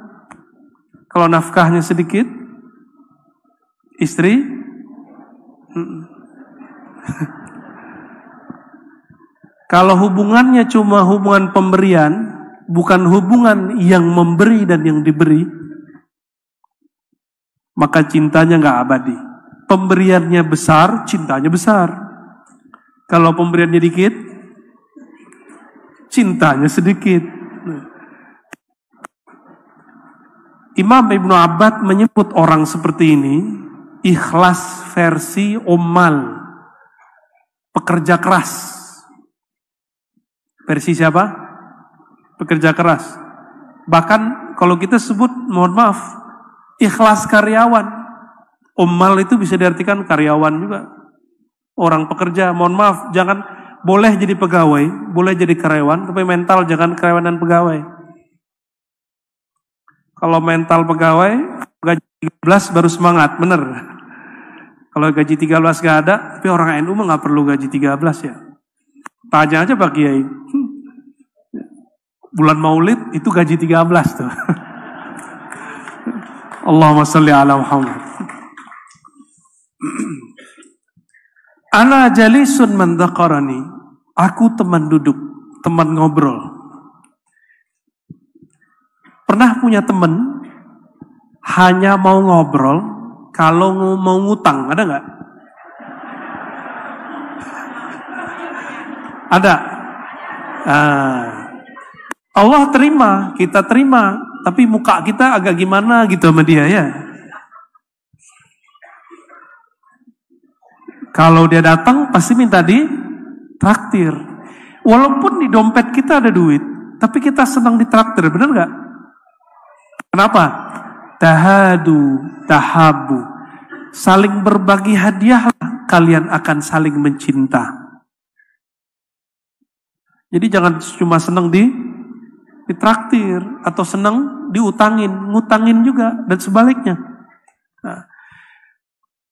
Kalau nafkahnya sedikit, istri kalau hubungannya cuma hubungan pemberian, bukan hubungan yang memberi dan yang diberi, maka cintanya nggak abadi. Pemberiannya besar, cintanya besar. Kalau pemberiannya dikit, cintanya sedikit. Imam Ibnu Abbad menyebut orang seperti ini ikhlas versi ummal, pekerja keras. Versi siapa? Pekerja keras. Bahkan kalau kita sebut, mohon maaf, ikhlas karyawan. Ummal itu bisa diartikan karyawan juga. Orang pekerja, mohon maaf, jangan, boleh jadi pegawai, boleh jadi karyawan, tapi mental jangan karyawan dan pegawai. Kalau mental pegawai, gaji 13 baru semangat, bener. Kalau gaji 13 gak ada, tapi orang NU mah gak perlu gaji 13 ya. Tanya aja Pak Kiai. Bulan Maulid itu gaji 13 tuh. Allahumma sholli ala Muhammad. Ana jalisun man dzakarani. Aku teman duduk, teman ngobrol. Pernah punya teman hanya mau ngobrol kalau mau ngutang, ada nggak? Ada. Allah terima, kita terima, tapi muka kita agak gimana gitu sama dia ya. Kalau dia datang pasti minta ditraktir. Walaupun di dompet kita ada duit, tapi kita senang ditraktir, benar nggak? Kenapa? Tahadu, tahabu. Saling berbagi hadiah, kalian akan saling mencinta. Jadi jangan cuma senang ditraktir atau senang diutangin, ngutangin juga dan sebaliknya. Nah,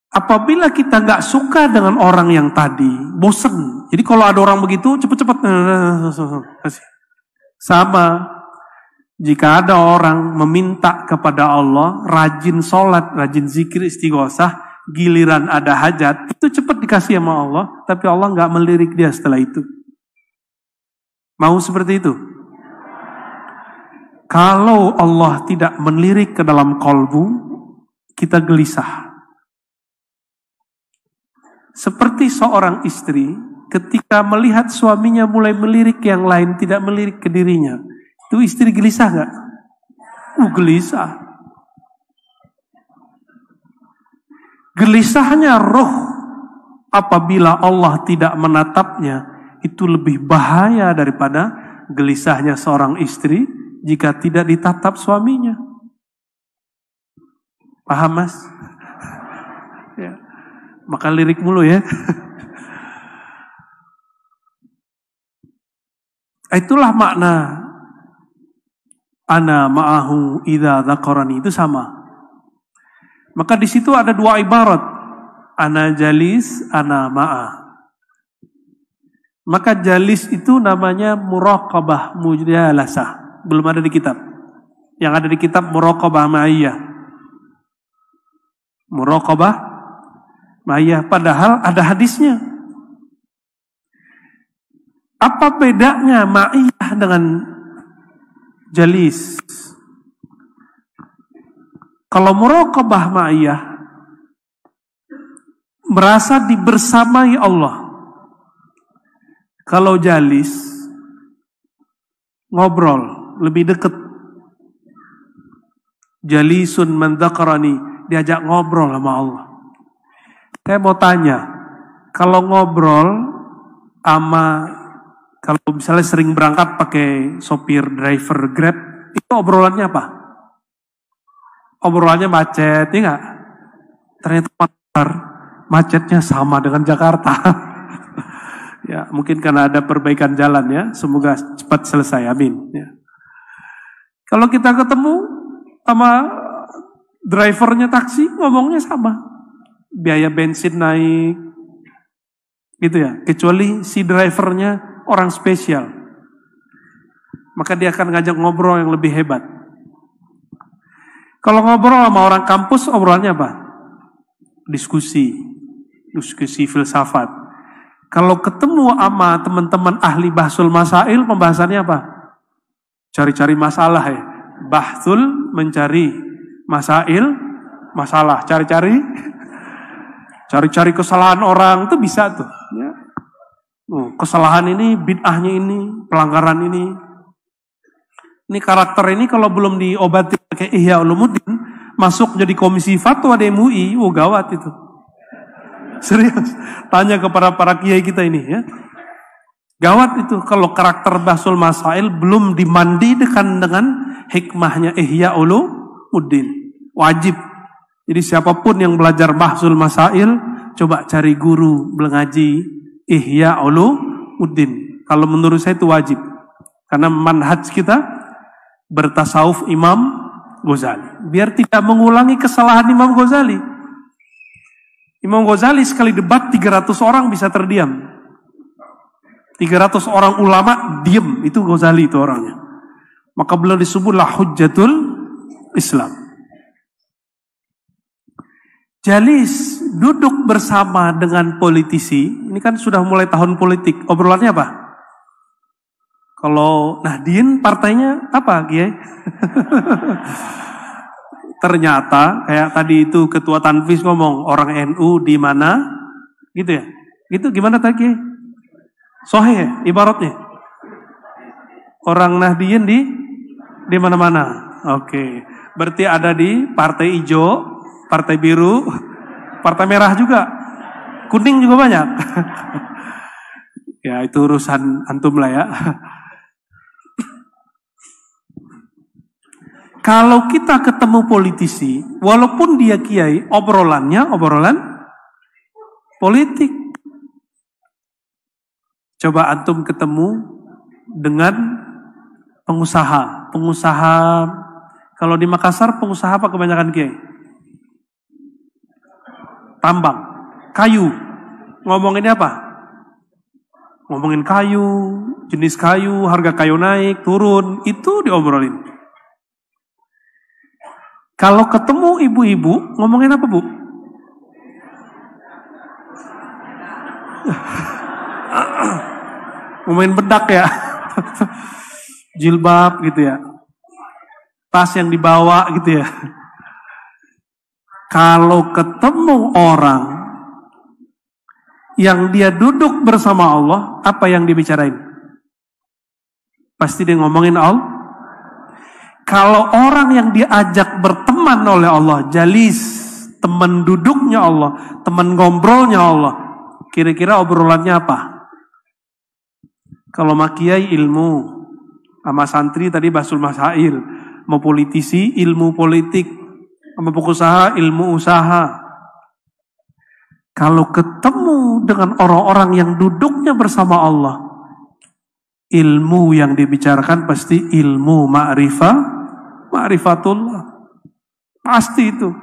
apabila kita nggak suka dengan orang yang tadi, bosen. Jadi kalau ada orang begitu, cepet-cepet. Sama, jika ada orang meminta kepada Allah, rajin sholat, rajin zikir, istighosah, giliran ada hajat, itu cepat dikasih sama Allah, tapi Allah nggak melirik dia setelah itu. Mau seperti itu? Kalau Allah tidak melirik ke dalam kolbu, kita gelisah. Seperti seorang istri, ketika melihat suaminya mulai melirik yang lain, tidak melirik ke dirinya, itu istri gelisah gak? Gelisah. Gelisahnya roh apabila Allah tidak menatapnya, itu lebih bahaya daripada gelisahnya seorang istri jika tidak ditatap suaminya. Paham, Mas? Ya. Maka lirik mulu ya. Itulah makna ana ma'ahu idza dzakarani, itu sama. Maka di situ ada dua ibarat. Ana jalis, ana ma'ah. Maka jalis itu namanya muraqabah mujalasah. Belum ada di kitab. Yang ada di kitab muraqabah ma'iyah. Muraqabah ma'iyah, padahal ada hadisnya. Apa bedanya ma'iyah dengan jalis? Kalau muraqabah ma'iyah, merasa dibersamai Allah. Kalau jalis, ngobrol, lebih dekat. Jalisun man dzakarani, diajak ngobrol sama Allah. Saya mau tanya, kalau ngobrol sama, kalau misalnya sering berangkat pakai sopir driver Grab, itu obrolannya apa? Obrolannya macet, ya nggak? Ternyata macetnya sama dengan Jakarta. Ya, mungkin karena ada perbaikan jalan ya, semoga cepat selesai, amin. Ya. Kalau kita ketemu sama drivernya taksi, ngomongnya sama. Biaya bensin naik, gitu ya. Kecuali si drivernya orang spesial, maka dia akan ngajak ngobrol yang lebih hebat. Kalau ngobrol sama orang kampus, obrolannya apa? Diskusi filsafat. Kalau ketemu sama teman-teman ahli bahsul masail, pembahasannya apa? Cari-cari masalah ya. Bahsul, mencari masail, masalah. Cari-cari kesalahan orang, itu bisa tuh. Ya. Kesalahan ini, bid'ahnya ini, pelanggaran ini. Ini karakter ini kalau belum diobati pakai Ihya Ulumuddin, masuk jadi komisi fatwa di MUI, gawat itu. Serius, tanya kepada para kiai kita ini ya. Gawat itu kalau karakter bahsul masail belum dimandikan dengan hikmahnya Ihya Ulumuddin. Wajib. Jadi siapapun yang belajar bahsul masail, coba cari guru mengaji Ihya Ulumuddin. Kalau menurut saya itu wajib. Karena manhaj kita bertasawuf Imam Ghazali. Biar tidak mengulangi kesalahan Imam Ghazali. Imam Ghazali sekali debat 300 orang bisa terdiam. 300 orang ulama diam, itu Ghazali itu orangnya. Maka beliau disebutlah Hujjatul Islam. Jalis, duduk bersama dengan politisi. Ini kan sudah mulai tahun politik. Obrolannya apa? Kalau Nahdien partainya apa, Kiai? Ternyata kayak tadi itu ketua Tanfis ngomong orang NU di mana, gitu ya? Gitu gimana tadi? Kiai? Sahih ibaratnya. Orang Nahdien di mana-mana. Oke. Berarti ada di partai hijau, partai biru, partai merah juga. Kuning juga banyak. Ya itu urusan antum lah ya. Kalau kita ketemu politisi, walaupun dia kiai, obrolan politik. Coba antum ketemu dengan pengusaha. Kalau di Makassar pengusaha apa kebanyakan kiai? Tambang, kayu. Ngomonginnya apa? Ngomongin kayu, jenis kayu, harga kayu naik, turun, itu diobrolin. Kalau ketemu ibu-ibu, ngomongin apa, Bu? Ngomongin bedak ya. Jilbab gitu ya. Tas yang dibawa gitu ya. Kalau ketemu orang yang dia duduk bersama Allah, apa yang dibicarain? Pasti dia ngomongin Allah. Kalau orang yang diajak berteman oleh Allah, jalis, teman duduknya Allah, teman ngobrolnya Allah, kira-kira obrolannya apa? Kalau makiai ilmu, sama santri tadi basul masail, mau politisi ilmu politik, sama pengusaha ilmu usaha. Kalau ketemu dengan orang-orang yang duduknya bersama Allah, ilmu yang dibicarakan pasti ilmu ma'rifatullah. Pasti itu.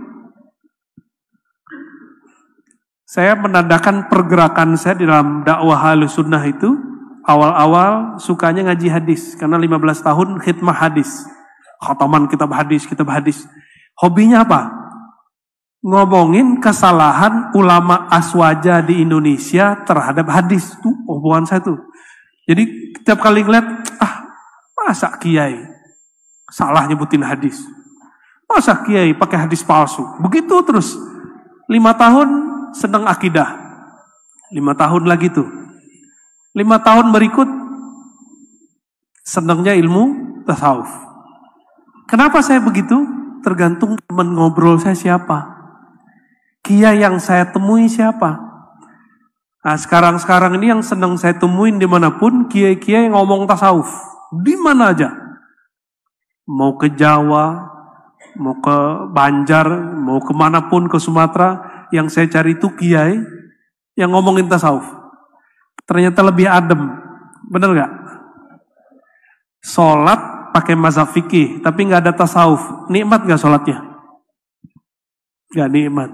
Saya menandakan pergerakan saya di dalam dakwah Ahlussunnah itu, awal-awal sukanya ngaji hadis, karena 15 tahun khidmah hadis. Khataman kitab hadis. Hobinya apa? Ngomongin kesalahan ulama aswaja di Indonesia terhadap hadis. Tuh hubungan saya tuh. Jadi setiap kali ngeliat, masa kiai salah nyebutin hadis? Masa kiai pakai hadis palsu? Begitu terus. 5 tahun senang akidah. 5 tahun lagi tuh. 5 tahun berikut senangnya ilmu tasawuf. Kenapa saya begitu? Tergantung teman ngobrol saya siapa. Kiai yang saya temui siapa? Nah sekarang ini yang senang saya temuin dimanapun, kiai-kiai ngomong tasawuf. Di mana aja. Mau ke Jawa, mau ke Banjar, mau kemanapun ke Sumatera, yang saya cari itu kiai yang ngomongin tasawuf. Ternyata lebih adem. Bener gak? Sholat pakai mazhab fikih, tapi gak ada tasawuf. Nikmat gak sholatnya? Gak nikmat.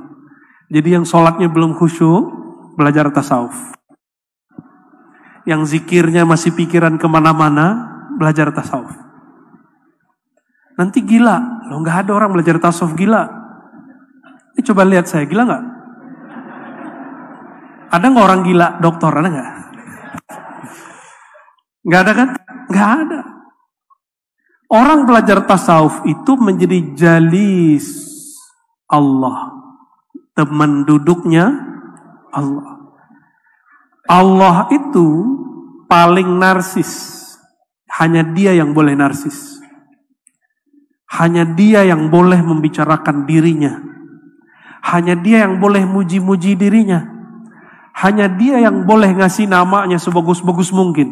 Jadi yang sholatnya belum khusyuk, belajar tasawuf. Yang zikirnya masih pikiran kemana-mana, belajar tasawuf. Nanti gila, loh gak ada orang belajar tasawuf gila. Ini coba lihat saya, gila gak? Ada gak orang gila, dokter, ada gak? Gak ada kan? Gak ada. Orang belajar tasawuf itu menjadi jalis Allah. Teman duduknya Allah. Allah itu paling narsis. Hanya dia yang boleh narsis. Hanya dia yang boleh membicarakan dirinya. Hanya dia yang boleh muji-muji dirinya. Hanya dia yang boleh ngasih namanya sebagus-bagus mungkin.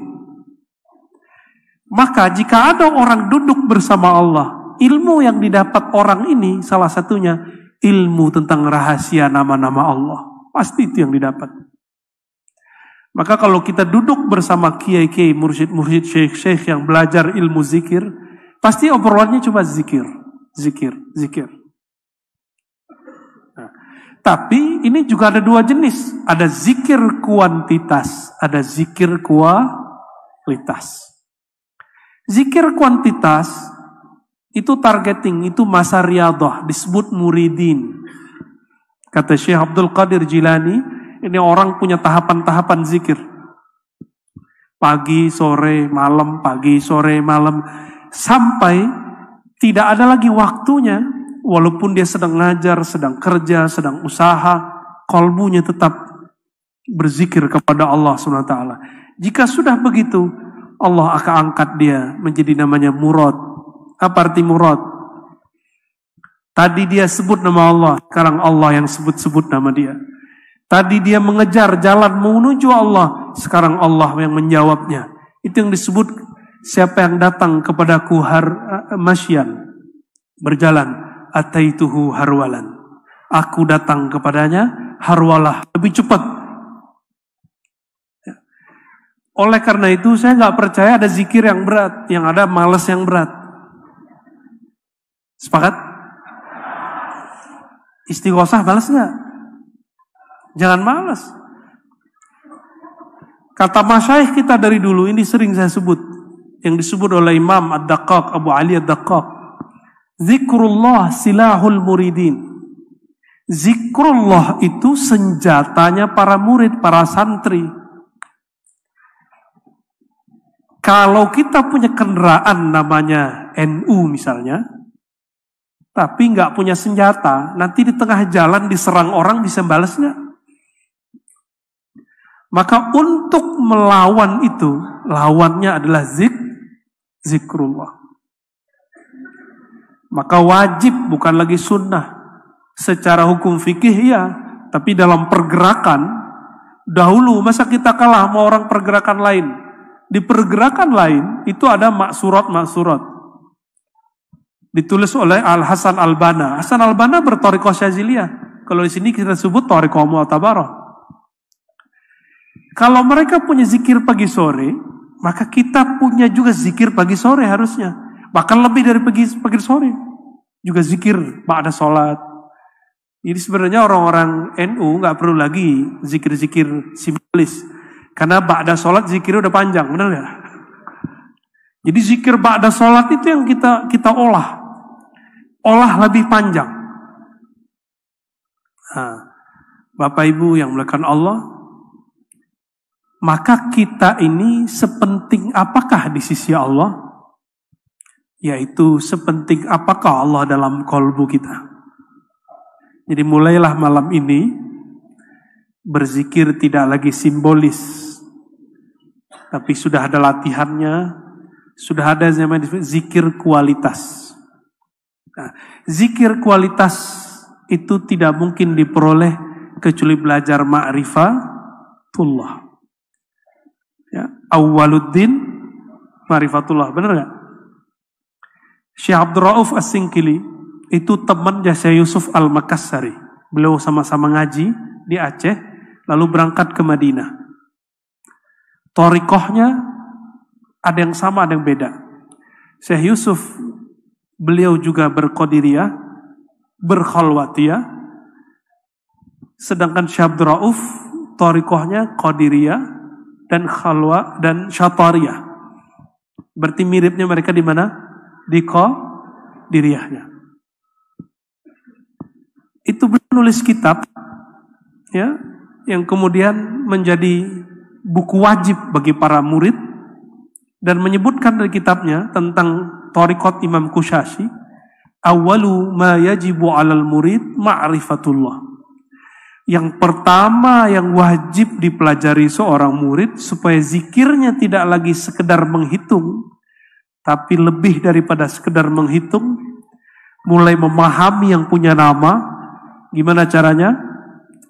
Maka jika ada orang duduk bersama Allah, ilmu yang didapat orang ini salah satunya ilmu tentang rahasia nama-nama Allah. Pasti itu yang didapat. Maka kalau kita duduk bersama kiai-kiai, mursyid-mursyid, syekh-syekh yang belajar ilmu zikir, pasti obrolannya cuma zikir. Nah, tapi ini juga ada 2 jenis. Ada zikir kuantitas, ada zikir kualitas. Zikir kuantitas itu targeting, itu masa riyadhah, disebut muridin. Kata Syekh Abdul Qadir Jilani, ini orang punya tahapan-tahapan zikir. Pagi, sore, malam, pagi, sore, malam. Sampai tidak ada lagi waktunya, walaupun dia sedang ngajar, sedang kerja, sedang usaha, kalbunya tetap berzikir kepada Allah SWT. Jika sudah begitu, Allah akan angkat dia menjadi namanya murad. Apa arti murad? Tadi dia sebut nama Allah, sekarang Allah yang sebut-sebut nama dia. Tadi dia mengejar jalan menuju Allah, sekarang Allah yang menjawabnya. Itu yang disebut siapa yang datang kepadaku masyan, berjalan, ataituhu harwalan. Aku datang kepadanya harwalah, lebih cepat. Oleh karena itu saya nggak percaya ada zikir yang berat, yang ada malas yang berat. Sepakat? Istighosah malas nggak? Jangan malas. Kata masyaikh kita dari dulu, ini sering saya sebut, yang disebut oleh Imam Ad-Daqqaq, Abu Ali Ad-Daqqaq. Zikrullah silahul muridin. Zikrullah itu senjatanya para murid, para santri. Kalau kita punya kendaraan namanya NU misalnya, tapi nggak punya senjata, nanti di tengah jalan diserang orang bisa balas nggak? Maka untuk melawan itu, lawannya adalah zikrullah. Maka wajib, bukan lagi sunnah. Secara hukum fikih ya, tapi dalam pergerakan, dahulu masa kita kalah sama orang pergerakan lain. Di pergerakan lain, itu ada maksurat. Ditulis oleh Al-Hasan Al-Banna. Hasan Al-Banna berthariqah Syaziliyah. Kalau di sini kita sebut thariqah Mu'tabarah. Kalau mereka punya zikir pagi sore, maka kita punya juga zikir pagi sore harusnya. Bahkan lebih dari pagi sore. Juga zikir ba'da sholat. Jadi sebenarnya orang-orang NU nggak perlu lagi zikir-zikir simbolis. Karena ba'da sholat zikir udah panjang, benar nggak? Jadi zikir ba'da sholat itu yang kita olah lebih panjang. Nah, Bapak Ibu yang melakukan Allah, maka kita ini sepenting apakah di sisi Allah? Yaitu sepenting apakah Allah dalam kolbu kita. Jadi mulailah malam ini berzikir tidak lagi simbolis, tapi sudah ada latihannya, sudah ada zaman zikir kualitas. Nah, zikir kualitas itu tidak mungkin diperoleh kecuali belajar ma'rifatullah. Ya, awwaluddin ma'rifatullah, benar nggak? Syekh Abdul Rauf As-Singkili itu temannya Syekh Yusuf Al-Makassari. Beliau sama-sama ngaji di Aceh, lalu berangkat ke Madinah. Thariqahnya ada yang sama, ada yang beda. Syekh Yusuf, beliau juga berqadiriyah, berkhalwatiyah. Sedangkan Syekh Abdul Rauf, thariqahnya qadiriyah dan khalwa dan syatariyah. Berarti miripnya mereka di mana? Di qadiriyahnya. Itu beliau nulis kitab ya, yang kemudian menjadi buku wajib bagi para murid dan menyebutkan dari kitabnya tentang thariqat Imam Kushashi, awwalu ma yajibu 'alal murid ma'rifatullah. Yang pertama yang wajib dipelajari seorang murid supaya zikirnya tidak lagi sekedar menghitung, tapi lebih daripada sekedar menghitung, mulai memahami yang punya nama. Gimana caranya?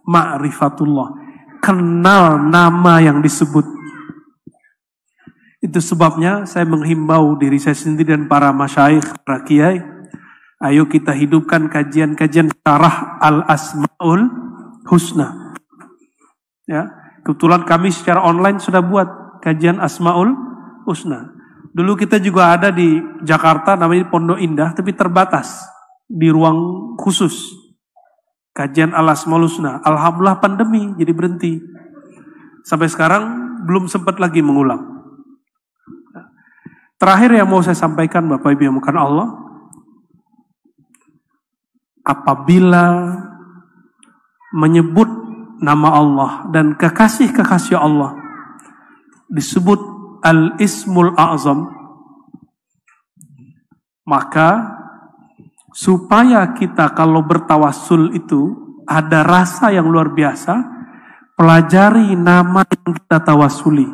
Ma'rifatullah. Kenal nama yang disebut. Itu sebabnya saya menghimbau diri saya sendiri dan para masyayikh, para kiai, ayo kita hidupkan kajian-kajian syarah Al-Asma'ul Husna. Ya, kebetulan kami secara online sudah buat kajian Asma'ul Husna. Dulu kita juga ada di Jakarta namanya Pondok Indah, tapi terbatas di ruang khusus. Kajian Al-Asma'ul Husna. Alhamdulillah pandemi jadi berhenti. Sampai sekarang belum sempat lagi mengulang. Terakhir yang mau saya sampaikan Bapak Ibu yang bukan Allah, apabila menyebut nama Allah dan kekasih-kekasih Allah disebut Al-Ismul A'zam, maka supaya kita kalau bertawassul itu ada rasa yang luar biasa, pelajari nama yang kita tawasuli.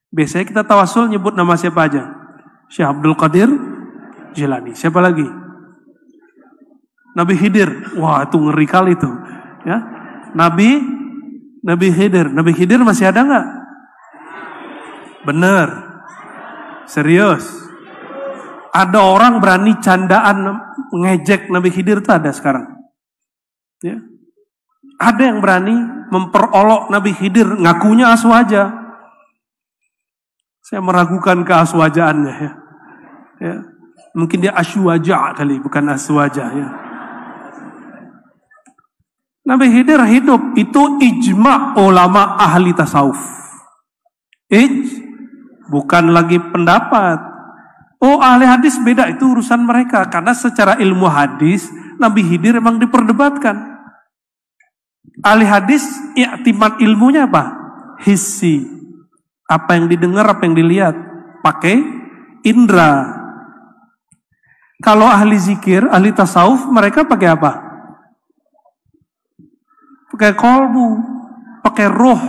Biasanya kita tawassul nyebut nama siapa aja? Syekh Abdul Qadir Jilani. Siapa lagi? Nabi Khidir. Wah, itu ngeri kali itu. Ya. Nabi Khidir. Nabi Khidir masih ada nggak? Bener. Serius. Ada orang berani candaan ngejek Nabi Khidir itu ada sekarang. Ya. Ada yang berani memperolok Nabi Khidir, ngakunya aswaja. Saya meragukan keaswajaannya ya. Ya. Mungkin dia aswaja kali, bukan aswaja ya. Nabi Khidir hidup, itu ijma ulama ahli tasawuf. Bukan lagi pendapat. Oh, ahli hadis beda, itu urusan mereka. Karena secara ilmu hadis, Nabi Khidir memang diperdebatkan. Ahli hadis, i'timad ilmunya apa? Hissi. Apa yang didengar, apa yang dilihat. Pakai indera. Kalau ahli zikir, ahli tasawuf, mereka pakai apa? Pakai kolbu, pakai roh.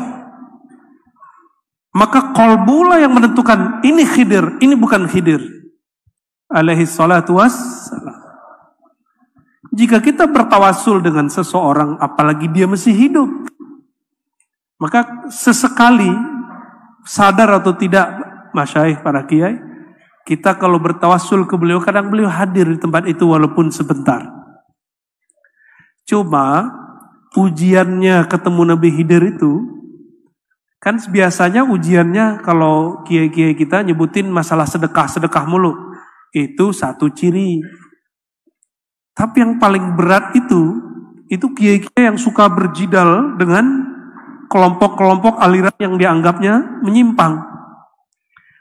Maka kolbulah yang menentukan ini Khidir, ini bukan Khidir. Alaihi salatu wassalam. Jika kita bertawasul dengan seseorang, apalagi dia masih hidup, maka sesekali sadar atau tidak, masyayikh para kiai, kita kalau bertawasul ke beliau, kadang beliau hadir di tempat itu walaupun sebentar. Cuma ujiannya ketemu Nabi Khidir itu, kan biasanya ujiannya kalau kiai-kiai kita nyebutin masalah sedekah mulu. Itu satu ciri. Tapi yang paling berat itu kiai-kiai yang suka berjidal dengan kelompok-kelompok aliran yang dianggapnya menyimpang.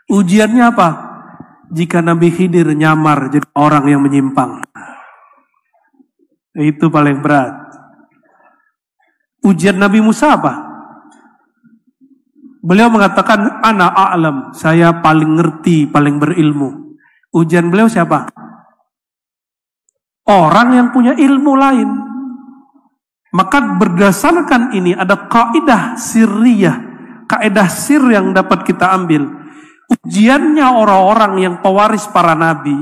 Ujiannya apa? Jika Nabi Khidir nyamar jadi orang yang menyimpang. Itu paling berat. Ujian Nabi Musa apa? Beliau mengatakan, ana a'lam, saya paling ngerti, paling berilmu. Ujian beliau siapa? Orang yang punya ilmu lain. Maka berdasarkan ini ada kaidah sirriyah, kaidah sir yang dapat kita ambil. Ujiannya orang-orang yang pewaris para nabi,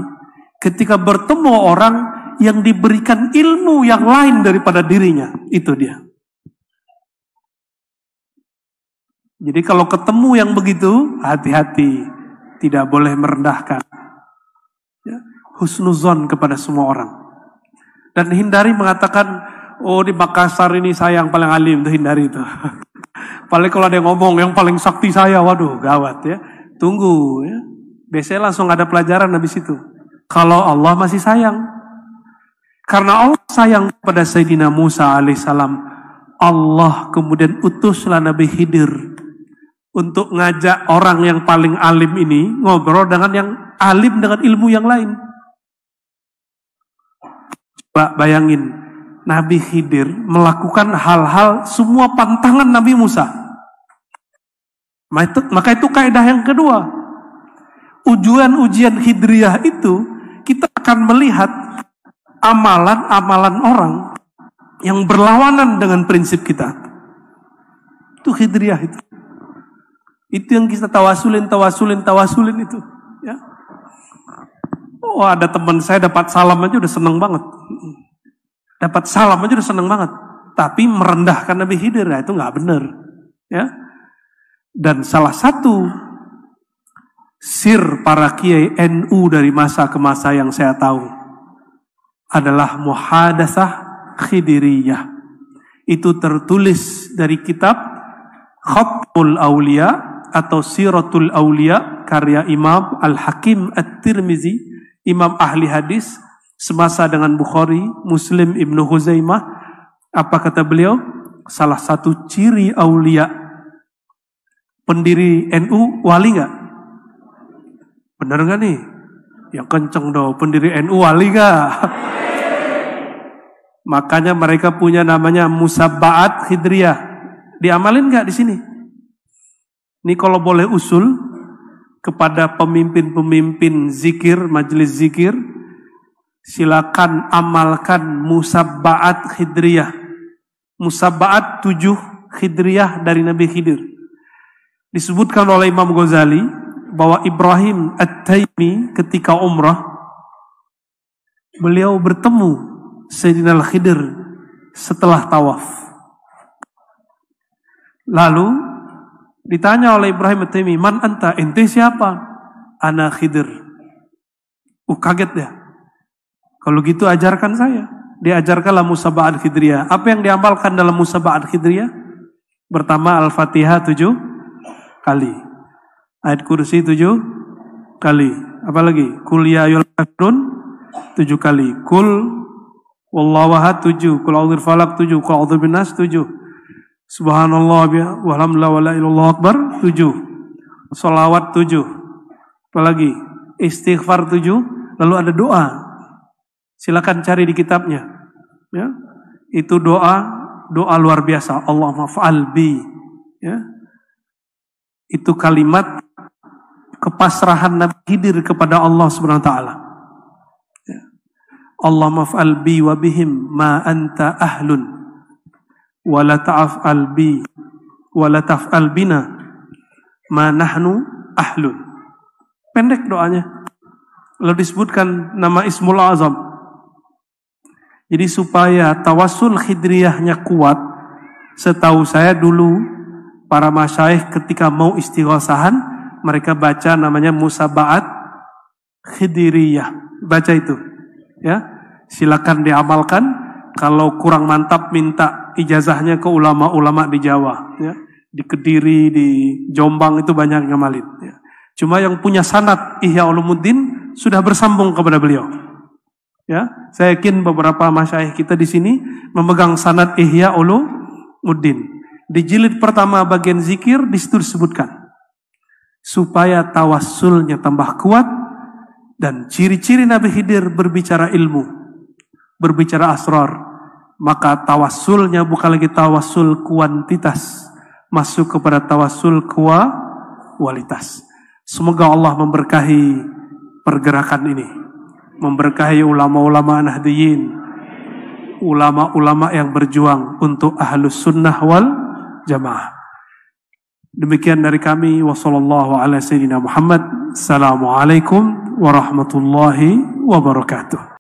ketika bertemu orang yang diberikan ilmu yang lain daripada dirinya, itu dia. Jadi kalau ketemu yang begitu, hati-hati, tidak boleh merendahkan. Ya, husnuzon kepada semua orang. Dan hindari mengatakan, oh di Makassar ini saya yang paling alim, itu hindari itu. Paling kalau ada yang ngomong yang paling sakti saya, waduh gawat ya. Tunggu ya. Biasanya langsung ada pelajaran habis itu. Kalau Allah masih sayang. Karena Allah sayang kepada Sayyidina Musa alaihissalam, Allah kemudian utuslah Nabi Khidir untuk ngajak orang yang paling alim ini ngobrol dengan yang alim dengan ilmu yang lain. Coba bayangin, Nabi Khidir melakukan hal-hal semua pantangan Nabi Musa. Maka itu kaidah yang kedua. Ujian Khidriyah itu, kita akan melihat amalan-amalan orang yang berlawanan dengan prinsip kita. Itu Khidriyah itu. Itu yang kita tawasulin itu. Ya. Oh, ada teman saya dapat salam aja udah seneng banget. Tapi merendahkan Nabi Khidir, nah itu nggak benar. Ya. Dan salah satu sir para kiai NU dari masa ke masa yang saya tahu adalah muhadatsah Khidiriyah. Itu tertulis dari kitab Khatmul Aulia atau Siratul Aulia karya Imam Al-Hakim At-Tirmizi, imam ahli hadis semasa dengan Bukhari, Muslim, Ibnu Huzaimah. Apa kata beliau? Salah satu ciri aulia pendiri NU wali nggak? Bener nggak nih? Yang kenceng dong, pendiri NU wali nggak? Makanya mereka punya namanya Musabbaat Khidriyah. Diamalin nggak di sini? Ini kalau boleh usul kepada pemimpin-pemimpin zikir, majelis zikir, silakan amalkan Musabbaat Khidriyah. Musabbaat 7 Khidriyah dari Nabi Khidir. Disebutkan oleh Imam Ghazali bahwa Ibrahim At-Taimi ketika umrah, beliau bertemu Sayyidina Al-Khidir setelah tawaf. Lalu ditanya oleh Ibrahim At-Taimi, "Man anta?" Ente siapa? "Ana Khidir." Kaget dia. Kalau gitu ajarkan saya. Diajarkanlah musaba'at khidriyah. Apa yang diamalkan dalam musaba'at khidriyah? Pertama, Al-Fatihah 7 kali. Ayat kursi 7 kali. Apalagi? Kul ya ayyuhal kafirun 7 kali. Kul wallahu ahad 7. Kul a'udzu falaq 7. Kul a'udzu binnas 7. Subhanallah walhamdulillah wala ilaha illallah akbar 7. Shalawat 7. Apalagi? Istighfar 7. Lalu ada doa. Silakan cari di kitabnya. Ya. Itu doa luar biasa. Allahumma fa'al bi. Ya. Itu kalimat kepasrahan Nabi Khidir kepada Allah Subhanahu wa taala. Ya. Allahumma fa'al bi wa bihim ma anta ahlun. Wa la ta'af'al bi wa la taf'al bina ma nahnu ahlun. Pendek doanya. Lalu disebutkan nama Ismul Azam. Jadi supaya tawassul khidriyahnya kuat, setahu saya dulu para masyayikh ketika mau istighosahan, mereka baca namanya musaba'at khidriyah. Baca itu. Ya. Silakan diamalkan. Kalau kurang mantap minta ijazahnya ke ulama-ulama di Jawa. Ya. Di Kediri, di Jombang itu banyak yang ngamalin. Ya. Cuma yang punya sanad Ihya Ulumuddin sudah bersambung kepada beliau. Ya, saya yakin beberapa masyayikh kita di sini memegang sanad Ihya Ulumuddin. Di jilid pertama bagian zikir di situ disebutkan supaya tawassulnya tambah kuat dan ciri-ciri Nabi Khidir berbicara ilmu, berbicara asrar. Maka tawassulnya bukan lagi tawassul kuantitas, masuk kepada tawassul kualitas. Semoga Allah memberkahi pergerakan ini, memberkahi ulama-ulama Nahdliyin, ulama-ulama yang berjuang untuk Ahlus Sunnah wal Jamaah. Demikian dari kami. Wassallallahu ala sayyidina Muhammad. Assalamualaikum warahmatullahi wabarakatuh.